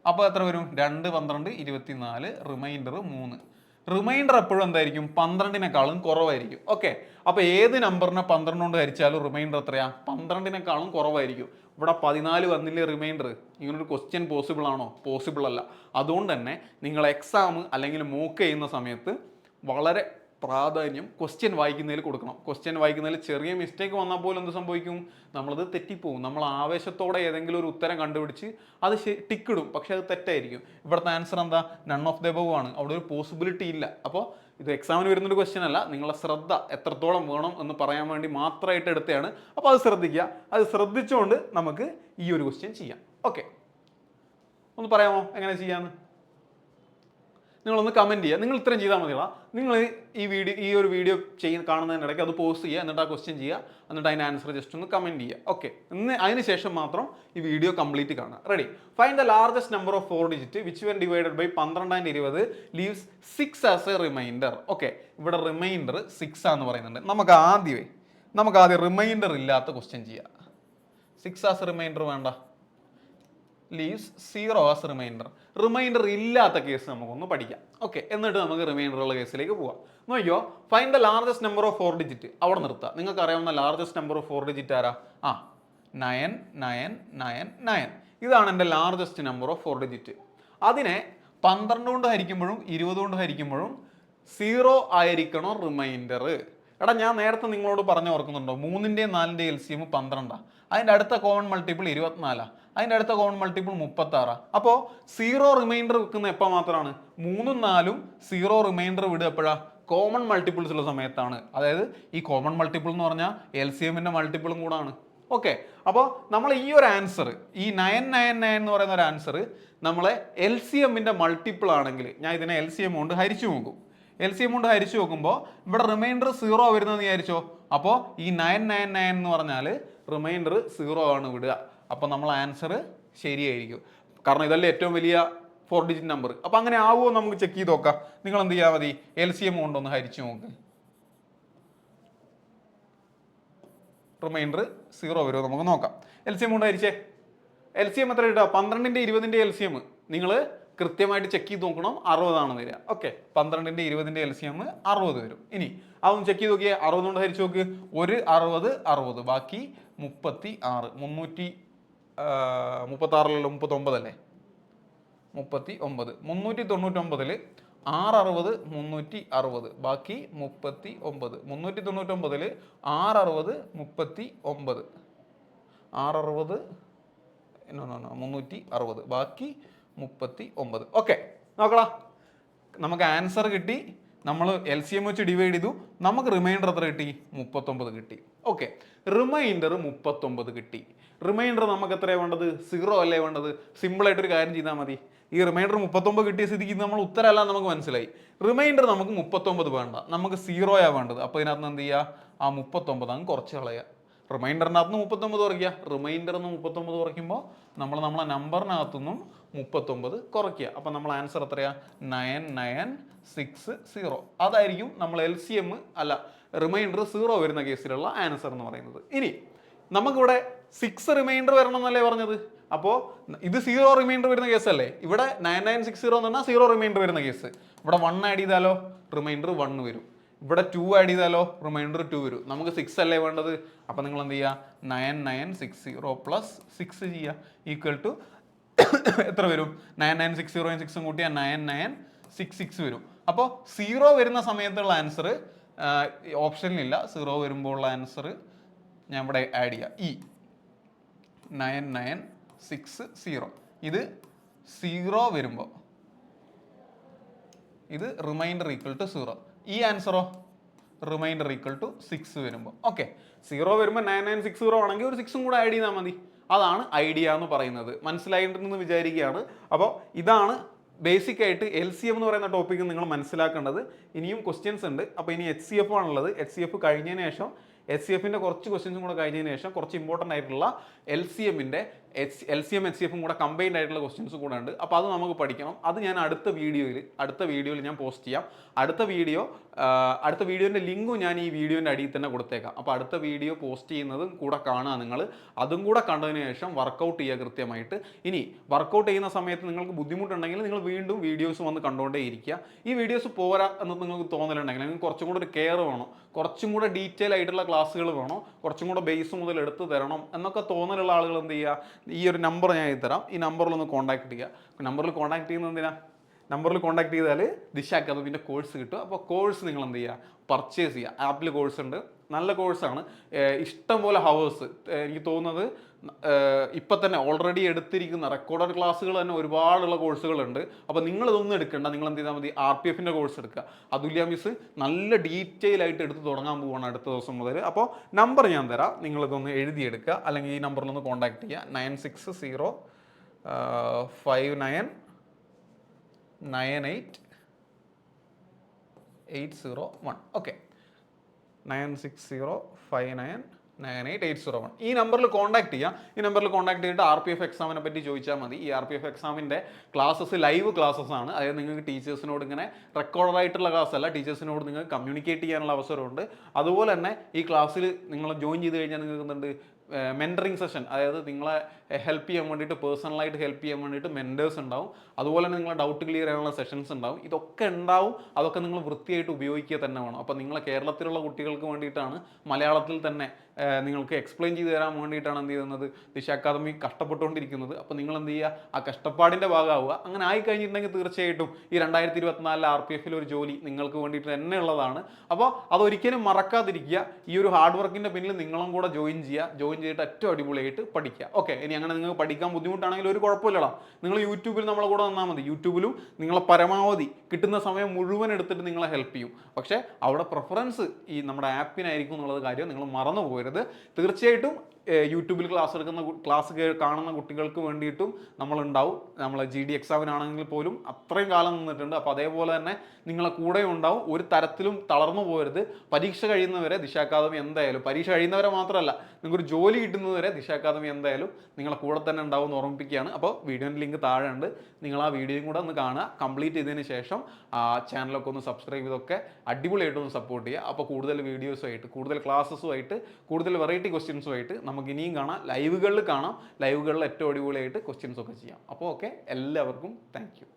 അപ്പോൾ എത്ര വരും? 2, 12, 24, റിമൈൻഡർ 3. റിമൈൻഡർ എപ്പോഴും എന്തായിരിക്കും? 12നേക്കാളും കുറവായിരിക്കും. ഓക്കെ, അപ്പോൾ ഏത് നമ്പറിനെ 12 കൊണ്ട് ഹരിച്ചാലും റിമൈൻഡർ എത്രയാ? 12നേക്കാളും കുറവായിരിക്കും. ഇവിടെ 14 വന്നില്ലേ റിമൈൻഡർ? ഇങ്ങനൊരു ക്വസ്റ്റ്യൻ പോസിബിൾ ആണോ? പോസിബിൾ അല്ല. അതുകൊണ്ട് തന്നെ നിങ്ങൾ എക്സാം അല്ലെങ്കിൽ മോക്ക് ചെയ്യുന്ന സമയത്ത് വളരെ പ്രാധാന്യം ക്വസ്റ്റ്യൻ വായിക്കുന്നതിൽ കൊടുക്കണം. ക്വസ്റ്റ്യൻ വായിക്കുന്നതിൽ ചെറിയ മിസ്റ്റേക്ക് വന്നാൽ പോലും എന്ത് സംഭവിക്കും? നമ്മളത് തെറ്റിപ്പോവും. നമ്മൾ ആവേശത്തോടെ ഏതെങ്കിലും ഒരു ഉത്തരം കണ്ടുപിടിച്ച് അത് ടിക്കിടും, പക്ഷെ അത് തെറ്റായിരിക്കും. ഇവിടുത്തെ ആൻസർ എന്താ? നൺ ഓഫ് ദ എബവ് ആണ്. അവിടെ ഒരു പോസിബിലിറ്റി ഇല്ല. അപ്പോൾ ഇത് എക്സാമിന് വരുന്നൊരു ക്വസ്റ്റ്യൻ അല്ല. നിങ്ങളുടെ ശ്രദ്ധ എത്രത്തോളം വേണം എന്ന് പറയാൻ വേണ്ടി മാത്രമായിട്ട് എടുത്തതാണ്. അപ്പോൾ അത് ശ്രദ്ധിക്കുക. അത് ശ്രദ്ധിച്ചുകൊണ്ട് നമുക്ക് ഈ ഒരു ക്വസ്റ്റ്യൻ ചെയ്യാം. ഓക്കെ, ഒന്ന് പറയാമോ എങ്ങനെ ചെയ്യാമെന്ന്? നിങ്ങളൊന്ന് കമൻറ്റ് ചെയ്യുക. നിങ്ങൾ ഇത്രയും ചെയ്താൽ മതിയോ? നിങ്ങൾ ഈ ഒരു വീഡിയോ കാണുന്നതിനിടയ്ക്ക് അത് പോസ്റ്റ് ചെയ്യുക, എന്നിട്ട് ആ ക്വസ്റ്റ്യൻ ചെയ്യുക, എന്നിട്ട് അതിൻ്റെ ആൻസർ ജസ്റ്റ് ഒന്ന് കമൻറ്റ് ചെയ്യുക. ഓക്കെ, അതിന് ശേഷം മാത്രം ഈ വീഡിയോ കംപ്ലീറ്റ് കാണുക. Ready? Find the largest number of 4 digit which when divided by 12 and 20 leaves 6 as a remainder. Okay, ഇവിടെ റിമൈൻഡർ 6 ആണെന്ന് പറയുന്നുണ്ട്. നമുക്ക് ആദ്യം റിമൈൻഡർ ഇല്ലാത്ത ക്വസ്റ്റ്യൻ ചെയ്യാം. 6 ആസ് റിമൈൻഡർ വേണ്ട, ലീവ്സ് 0 ആസ് റിമൈൻഡർ. റിമൈൻഡർ ഇല്ലാത്ത കേസ് നമുക്കൊന്ന് പഠിക്കാം. ഓക്കെ, എന്നിട്ട് നമുക്ക് റിമൈൻഡർ ഉള്ള കേസിലേക്ക് പോവാം. നോക്കിയോ, find the largest number of 4 digit. അവിടെ നിർത്താം. നിങ്ങൾക്ക് അറിയാവുന്ന ലാർജസ്റ്റ് നമ്പർ ഓഫ് 4 ഡിജിറ്റ് ആരാ? 99999. ഇതാണ് എൻ്റെ ലാർജസ്റ്റ് നമ്പർ ഓഫ് 4 ഡിജിറ്റ്. അതിനെ 12 കൊണ്ട് ഹരിക്കുമ്പോഴും 20 കൊണ്ട് ഹരിക്കുമ്പോഴും സീറോ ആയിരിക്കണം റിമൈൻഡർ. എടാ ഞാൻ നേരത്തെ നിങ്ങളോട് പറഞ്ഞു ഓർക്കുന്നുണ്ടോ, 3ന്റെയും 4ന്റെയും LCM 12. അതിൻ്റെ അടുത്ത കോമൺ മൾട്ടിപ്പിൾ 24. അതിൻ്റെ അടുത്ത കോമൺ മൾട്ടിപ്പിൾ 36. അപ്പോൾ സീറോ റിമൈൻഡർ വെക്കുന്ന എപ്പോൾ മാത്രമാണ്? 3ഉം 4ഉം സീറോ റിമൈൻഡർ വിടുക എപ്പോഴാ? കോമൺ മൾട്ടിപ്പിൾസ് ഉള്ള സമയത്താണ്. അതായത് ഈ കോമൺ മൾട്ടിപ്പിൾ എന്ന് പറഞ്ഞാൽ LCMന്റെ മൾട്ടിപ്പിളും കൂടാണ്. ഓക്കെ, അപ്പോൾ നമ്മൾ ഈ ഒരു ആൻസർ, ഈ 999 എന്ന് പറയുന്ന ഒരു ആൻസർ നമ്മളെ LCMന്റെ മൾട്ടിപ്പിൾ ആണെങ്കിൽ ഞാൻ ഇതിനെ LCM കൊണ്ട് ഹരിച്ചു നോക്കും. LCM കൊണ്ട് ഹരിച്ചു നോക്കുമ്പോൾ ഇവിടെ റിമൈൻഡർ സീറോ വരുന്നതെന്ന് വിചാരിച്ചോ. അപ്പോൾ ഈ 999 എന്ന് പറഞ്ഞാൽ റിമൈൻഡർ സീറോ ആണ് വിടുക. അപ്പോൾ നമ്മൾ ആൻസർ ശരിയായിരിക്കും. കാരണം ഇതല്ലേ ഏറ്റവും വലിയ 4 ഡിജിറ്റ് നമ്പർ. അപ്പോൾ അങ്ങനെ ആവുമോ നമുക്ക് ചെക്ക് ചെയ്ത് നോക്കാം. നിങ്ങൾ എന്ത് ചെയ്യാൽ മതി, LCM കൊണ്ടൊന്ന് ഹരിച്ചു നോക്ക്. റിമൈൻഡർ സീറോ വരുമോ നമുക്ക് നോക്കാം. LCM കൊണ്ട് ഹരിച്ചേ. LCM എത്ര കിട്ടുക? 12ന്റെ 20ന്റെ LCM നിങ്ങൾ കൃത്യമായിട്ട് ചെക്ക് ചെയ്ത് നോക്കണം. 60 വരിക. ഓക്കെ, 12ന്റെ 20ന്റെ LCM 60 വരും. ഇനി അതൊന്ന് ചെക്ക് ചെയ്ത് നോക്കിയേ. 60 കൊണ്ട് ഹരിച്ചു നോക്ക്. ഒരു 60 60, ബാക്കി 36. 336 39 അല്ലേ? 39. 399 660 360, ബാക്കി 39. 399 660 39, 660 360, ബാക്കി 39. ഓക്കെ, നോക്കടാ, നമുക്ക് ആൻസർ കിട്ടി. നമ്മൾ LCM വെച്ച് ഡിവൈഡ് ചെയ്തു. നമുക്ക് റിമൈൻഡർ എത്ര കിട്ടി? 39 കിട്ടി. ഓക്കെ, റിമൈൻഡർ 39 കിട്ടി. റിമൈൻഡർ നമുക്ക് എത്രയാണ് വേണ്ടത്? സീറോ അല്ലേ വേണ്ടത്? സിമ്പിളായിട്ടൊരു കാര്യം ചെയ്താൽ മതി. ഈ റിമൈൻഡർ 39 കിട്ടിയ സ്ഥിതിക്ക് നമ്മൾ ഉത്തരമല്ല നമുക്ക് മനസ്സിലായി. റിമൈൻഡർ നമുക്ക് 39 വേണ്ട, നമുക്ക് സീറോയാണ് വേണ്ടത്. അപ്പോൾ ഇതിനകത്ത് എന്ത് ചെയ്യുക? ആ 39 അങ്ങ് കുറച്ച് കളയുക. റിമൈൻഡറിനകത്ത് നിന്ന് 39 കുറയ്ക്കുക. റിമൈൻഡറിൽ നിന്ന് 39 കുറയ്ക്കുമ്പോൾ നമ്മളെ നമ്പറിനകത്തുനിന്നും 39 കുറയ്ക്കുക. അപ്പം നമ്മൾ ആൻസർ എത്രയാ? 9960. അതായിരിക്കും നമ്മൾ LCM അല്ല റിമൈൻഡർ സീറോ വരുന്ന കേസിലുള്ള ആൻസർ എന്ന് പറയുന്നത്. ഇനി നമുക്കിവിടെ 6 റിമൈൻഡർ വരണം എന്നല്ലേ പറഞ്ഞത്? അപ്പോൾ ഇത് സീറോ റിമൈൻഡർ വരുന്ന കേസല്ലേ? ഇവിടെ 9960 എന്ന് പറഞ്ഞാൽ സീറോ റിമൈൻഡർ വരുന്ന കേസ്. ഇവിടെ 1 ആഡ് ചെയ്താലോ റിമൈൻഡർ 1 വരും. ഇവിടെ 2 ആഡ് ചെയ്താലോ റിമൈൻഡർ 2 വരും. നമുക്ക് 6 അല്ലേ വേണ്ടത്? അപ്പോൾ നിങ്ങൾ എന്ത് ചെയ്യുക? 9960 പ്ലസ് 6 ചെയ്യുക ഈക്വൽ ടു എത്ര വരും? 9960 6 കൂട്ടിയാൽ 9966 വരും. അപ്പോൾ സീറോ വരുന്ന സമയത്തുള്ള ആൻസർ ഓപ്ഷനിലില്ല. സീറോ വരുമ്പോഴുള്ള ആൻസർ ഞാൻ ഇവിടെ ആഡ് ചെയ്യാം. 9960. ഇത് സീറോ വരുമ്പോൾ ഇത് റിമൈൻഡർ ഈക്വൽ ടു സീറോ. ഈ ആൻസറോ റിമൈൻഡർ ഈക്വൽ ടു 6 വരുമ്പോൾ. ഓക്കെ, സീറോ വരുമ്പോൾ 9960 ആണെങ്കിൽ ഒരു 6ഉം കൂടെ ആഡ് ചെയ്താൽ മതി. അതാണ് ഐഡിയ എന്ന് പറയുന്നത്. മനസ്സിലായിട്ടുണ്ടെന്ന് വിചാരിക്കുകയാണ്. അപ്പോൾ ഇതാണ് ബേസിക് ആയിട്ട് LCM എന്ന് പറയുന്ന ടോപ്പിക്ക് നിങ്ങൾ മനസ്സിലാക്കേണ്ടത്. ഇനിയും ക്വസ്റ്റ്യൻസ് ഉണ്ട്. അപ്പോൾ ഇനി HCF ആണുള്ളത്. HCF കഴിഞ്ഞതിന് ശേഷം HCFന്റെ കുറച്ച് ക്വസ്റ്റ്യൻസും കൂടെ കഴിഞ്ഞതിന് ശേഷം കുറച്ച് ഇമ്പോർട്ടൻ്റ് ആയിട്ടുള്ള LCM HCFും കൂടെ കമ്പൈൻഡ് ആയിട്ടുള്ള ക്വസ്റ്റ്യൻസ് കൂടെ ഉണ്ട്. അപ്പോൾ അത് നമുക്ക് പഠിക്കണം. അത് ഞാൻ അടുത്ത വീഡിയോയിൽ ഞാൻ പോസ്റ്റ് ചെയ്യാം. അടുത്ത വീഡിയോൻ്റെ ലിങ്കും ഞാൻ ഈ വീഡിയോൻ്റെ അടിയിൽ തന്നെ കൊടുത്തേക്കാം. അപ്പോൾ അടുത്ത വീഡിയോ പോസ്റ്റ് ചെയ്യുന്നതും കൂടെ കാണുക നിങ്ങൾ. അതും കൂടെ കണ്ടതിന് ശേഷം വർക്കൗട്ട് ചെയ്യുക കൃത്യമായിട്ട്. ഇനി വർക്കൗട്ട് ചെയ്യുന്ന സമയത്ത് നിങ്ങൾക്ക് ബുദ്ധിമുട്ടുണ്ടെങ്കിൽ നിങ്ങൾ വീണ്ടും വീഡിയോസ് വന്ന് കണ്ടുകൊണ്ടേ ഇരിക്കുക. ഈ വീഡിയോസ് പോരാ എന്ന് നിങ്ങൾക്ക് തോന്നലുണ്ടെങ്കിൽ നിങ്ങൾക്ക് കുറച്ചും കൂടെ ഒരു കെയർ വേണം, കുറച്ചും കൂടെ ഡീറ്റെയിൽ ആയിട്ടുള്ള ക്ലാസ്സുകൾ വേണം, കുറച്ചും കൂടെ ബേസ് മുതൽ എടുത്ത് തരണം എന്നൊക്കെ തോന്നലുള്ള ആളുകൾ എന്ത് ചെയ്യുക? ഈ ഒരു നമ്പർ ഞാൻ തരാം. ഈ നമ്പറിലൊന്ന് കോൺടാക്ട് ചെയ്യുക. നമ്പറിൽ കോൺടാക്ട് ചെയ്യുന്നത് എന്തിനാ? നമ്പറിൽ കോൺടാക്ട് ചെയ്താൽ ദിശ അക്കാദമിൻ്റെ കോഴ്സ് കിട്ടും. അപ്പോൾ കോഴ്സ് നിങ്ങൾ എന്ത് ചെയ്യുക? പർച്ചേസ് ചെയ്യുക. ആപ്പിൽ കോഴ്സ് ഉണ്ട്, നല്ല കോഴ്സാണ്. ഇഷ്ടംപോലെ ഹവേഴ്സ്. എനിക്ക് തോന്നുന്നത് ഇപ്പം തന്നെ ഓൾറെഡി എടുത്തിരിക്കുന്ന റെക്കോർഡഡ് ക്ലാസ്സുകൾ തന്നെ ഒരുപാടുള്ള കോഴ്സുകളുണ്ട്. അപ്പോൾ നിങ്ങളിതൊന്നും എടുക്കേണ്ട. നിങ്ങൾ എന്ത് ചെയ്താൽ മതി? RPFൻ്റെ കോഴ്സ് എടുക്കുക. അതുല്യ മിസ് നല്ല ഡീറ്റെയിൽ ആയിട്ട് എടുത്ത് തുടങ്ങാൻ പോവുകയാണ് അടുത്ത ദിവസം മുതൽ. അപ്പോൾ നമ്പർ ഞാൻ തരാം, നിങ്ങളിതൊന്ന് എഴുതിയെടുക്കുക. അല്ലെങ്കിൽ ഈ നമ്പറിലൊന്ന് കോൺടാക്ട് ചെയ്യുക. 9605959801. ഓക്കെ, 9605999801. ഈ നമ്പറിൽ കോൺടാക്ട് ചെയ്യുക. ഈ നമ്പറിൽ കോൺടാക്ട് ചെയ്തിട്ട് RPF എക്സാമിനെ പറ്റി ചോദിച്ചാൽ മതി. ഈ RPF എക്സാമിൻ്റെ ക്ലാസ്സസ് ലൈവ് ക്ലാസ്സസ് ആണ്. അതായത് നിങ്ങൾക്ക് ടീച്ചേഴ്സിനോട് ഇങ്ങനെ റെക്കോർഡ് ആയിട്ടുള്ള ക്ലാസ് അല്ല, ടീച്ചേഴ്സിനോട് നിങ്ങൾക്ക് കമ്മ്യൂണിക്കേറ്റ് ചെയ്യാനുള്ള അവസരമുണ്ട്. അതുപോലെ തന്നെ ഈ ക്ലാസ്സിൽ നിങ്ങൾ ജോയിൻ ചെയ്ത് കഴിഞ്ഞാൽ നിങ്ങൾക്ക് എന്തുണ്ട്? മെൻറ്ററിങ് സെഷൻ, അതായത് നിങ്ങളെ ഹെൽപ്പ് ചെയ്യാൻ വേണ്ടിയിട്ട്, പേഴ്സണലായിട്ട് ഹെൽപ്പ് ചെയ്യാൻ വേണ്ടിയിട്ട് മെൻറ്റേഴ്സ് ഉണ്ടാവും. അതുപോലെ തന്നെ നിങ്ങളെ ഡൗട്ട് ക്ലിയർ ചെയ്യാനുള്ള സെഷൻസ് ഉണ്ടാവും. ഇതൊക്കെ ഉണ്ടാവും. അതൊക്കെ നിങ്ങൾ വൃത്തിയായിട്ട് ഉപയോഗിക്കുക തന്നെ വേണം. അപ്പോൾ നിങ്ങളെ കേരളത്തിലുള്ള കുട്ടികൾക്ക് വേണ്ടിയിട്ടാണ് മലയാളത്തിൽ തന്നെ നിങ്ങൾക്ക് എക്സ്പ്ലെയിൻ ചെയ്ത് തരാൻ വേണ്ടിയിട്ടാണ് എന്ത് ചെയ്യുന്നത് ദിശ അക്കാദമി കഷ്ടപ്പെട്ടുകൊണ്ടിരിക്കുന്നത്. അപ്പോൾ നിങ്ങൾ എന്ത് ചെയ്യുക, ആ കഷ്ടപ്പാടിൻ്റെ ഭാഗമാവുക. അങ്ങനെ ആയി കഴിഞ്ഞിട്ടുണ്ടെങ്കിൽ തീർച്ചയായിട്ടും ഈ 2024 RPF ഒരു ജോലി നിങ്ങൾക്ക് വേണ്ടിയിട്ട് തന്നെ ഉള്ളതാണ്. അപ്പോൾ അതൊരിക്കലും മറക്കാതിരിക്കുക. ഈ ഒരു ഹാർഡ് വർക്കിൻ്റെ പിന്നിൽ നിങ്ങളും കൂടെ ജോയിൻ ചെയ്യുക. ജോയിൻ ചെയ്തിട്ട് ഏറ്റവും അടിപൊളിയായിട്ട് പഠിക്കുക. ഓക്കെ, ഇനി അങ്ങനെ നിങ്ങൾക്ക് പഠിക്കാൻ ബുദ്ധിമുട്ടാണെങ്കിൽ ഒരു കുഴപ്പമില്ലടാ, നിങ്ങൾ യൂട്യൂബിൽ നമ്മളെ കൂടെ വന്നാൽ മതി. യൂട്യൂബിലും നിങ്ങളെ പരമാവധി കിട്ടുന്ന സമയം മുഴുവൻ എടുത്തിട്ട് നിങ്ങളെ ഹെൽപ്പ് ചെയ്യും. പക്ഷേ അവിടെ പ്രിഫറൻസ് ഈ നമ്മുടെ ആപ്പിനായിരിക്കും എന്നുള്ളത് കാര്യം നിങ്ങൾ മറന്നു പോകരുത്. തീർച്ചയായിട്ടും യൂട്യൂബിൽ ക്ലാസ് കാണുന്ന കുട്ടികൾക്ക് വേണ്ടിയിട്ടും നമ്മളുണ്ടാവും. നമ്മൾ GD എക്സാമിനാണെങ്കിൽ പോലും അത്രയും കാലം നിന്നിട്ടുണ്ട്. അപ്പോൾ അതേപോലെ തന്നെ നിങ്ങളെ കൂടെ ഉണ്ടാവും. ഒരു തരത്തിലും തളർന്നു പോകരുത്. പരീക്ഷ കഴിയുന്നവരെ ദിശ അക്കാദമി എന്തായാലും, പരീക്ഷ കഴിയുന്നവരെ മാത്രമല്ല, നിങ്ങൾക്കൊരു ജോലി കിട്ടുന്നതുവരെ ദിശ അക്കാദമി എന്തായാലും നിങ്ങളെ കൂടെ തന്നെ ഉണ്ടാവും എന്ന് ഓർമ്മിപ്പിക്കുകയാണ്. അപ്പോൾ വീഡിയോൻ്റെ ലിങ്ക് താഴെ ഉണ്ട്, നിങ്ങൾ ആ വീഡിയോയും കൂടെ ഒന്ന് കാണുക. കംപ്ലീറ്റ് ചെയ്തതിന് ശേഷം ആ ചാനലൊക്കെ ഒന്ന് സബ്സ്ക്രൈബ് ചെയ്തൊക്കെ അടിപൊളിയായിട്ടൊന്ന് സപ്പോർട്ട് ചെയ്യുക. അപ്പോൾ കൂടുതൽ വീഡിയോസുമായിട്ട്, കൂടുതൽ ക്ലാസ്സസുമായിട്ട്, കൂടുതൽ വെറൈറ്റി ക്വസ്റ്റ്യൻസുമായിട്ട് നമുക്ക് ഇനിയും കാണാം. ലൈവുകളിൽ കാണാം. ലൈവുകളിൽ ഏറ്റവും അടിപൊളിയായിട്ട് ക്വസ്റ്റ്യൻസ് ഒക്കെ ചെയ്യാം. അപ്പോൾ ഓക്കെ, എല്ലാവർക്കും താങ്ക് യു.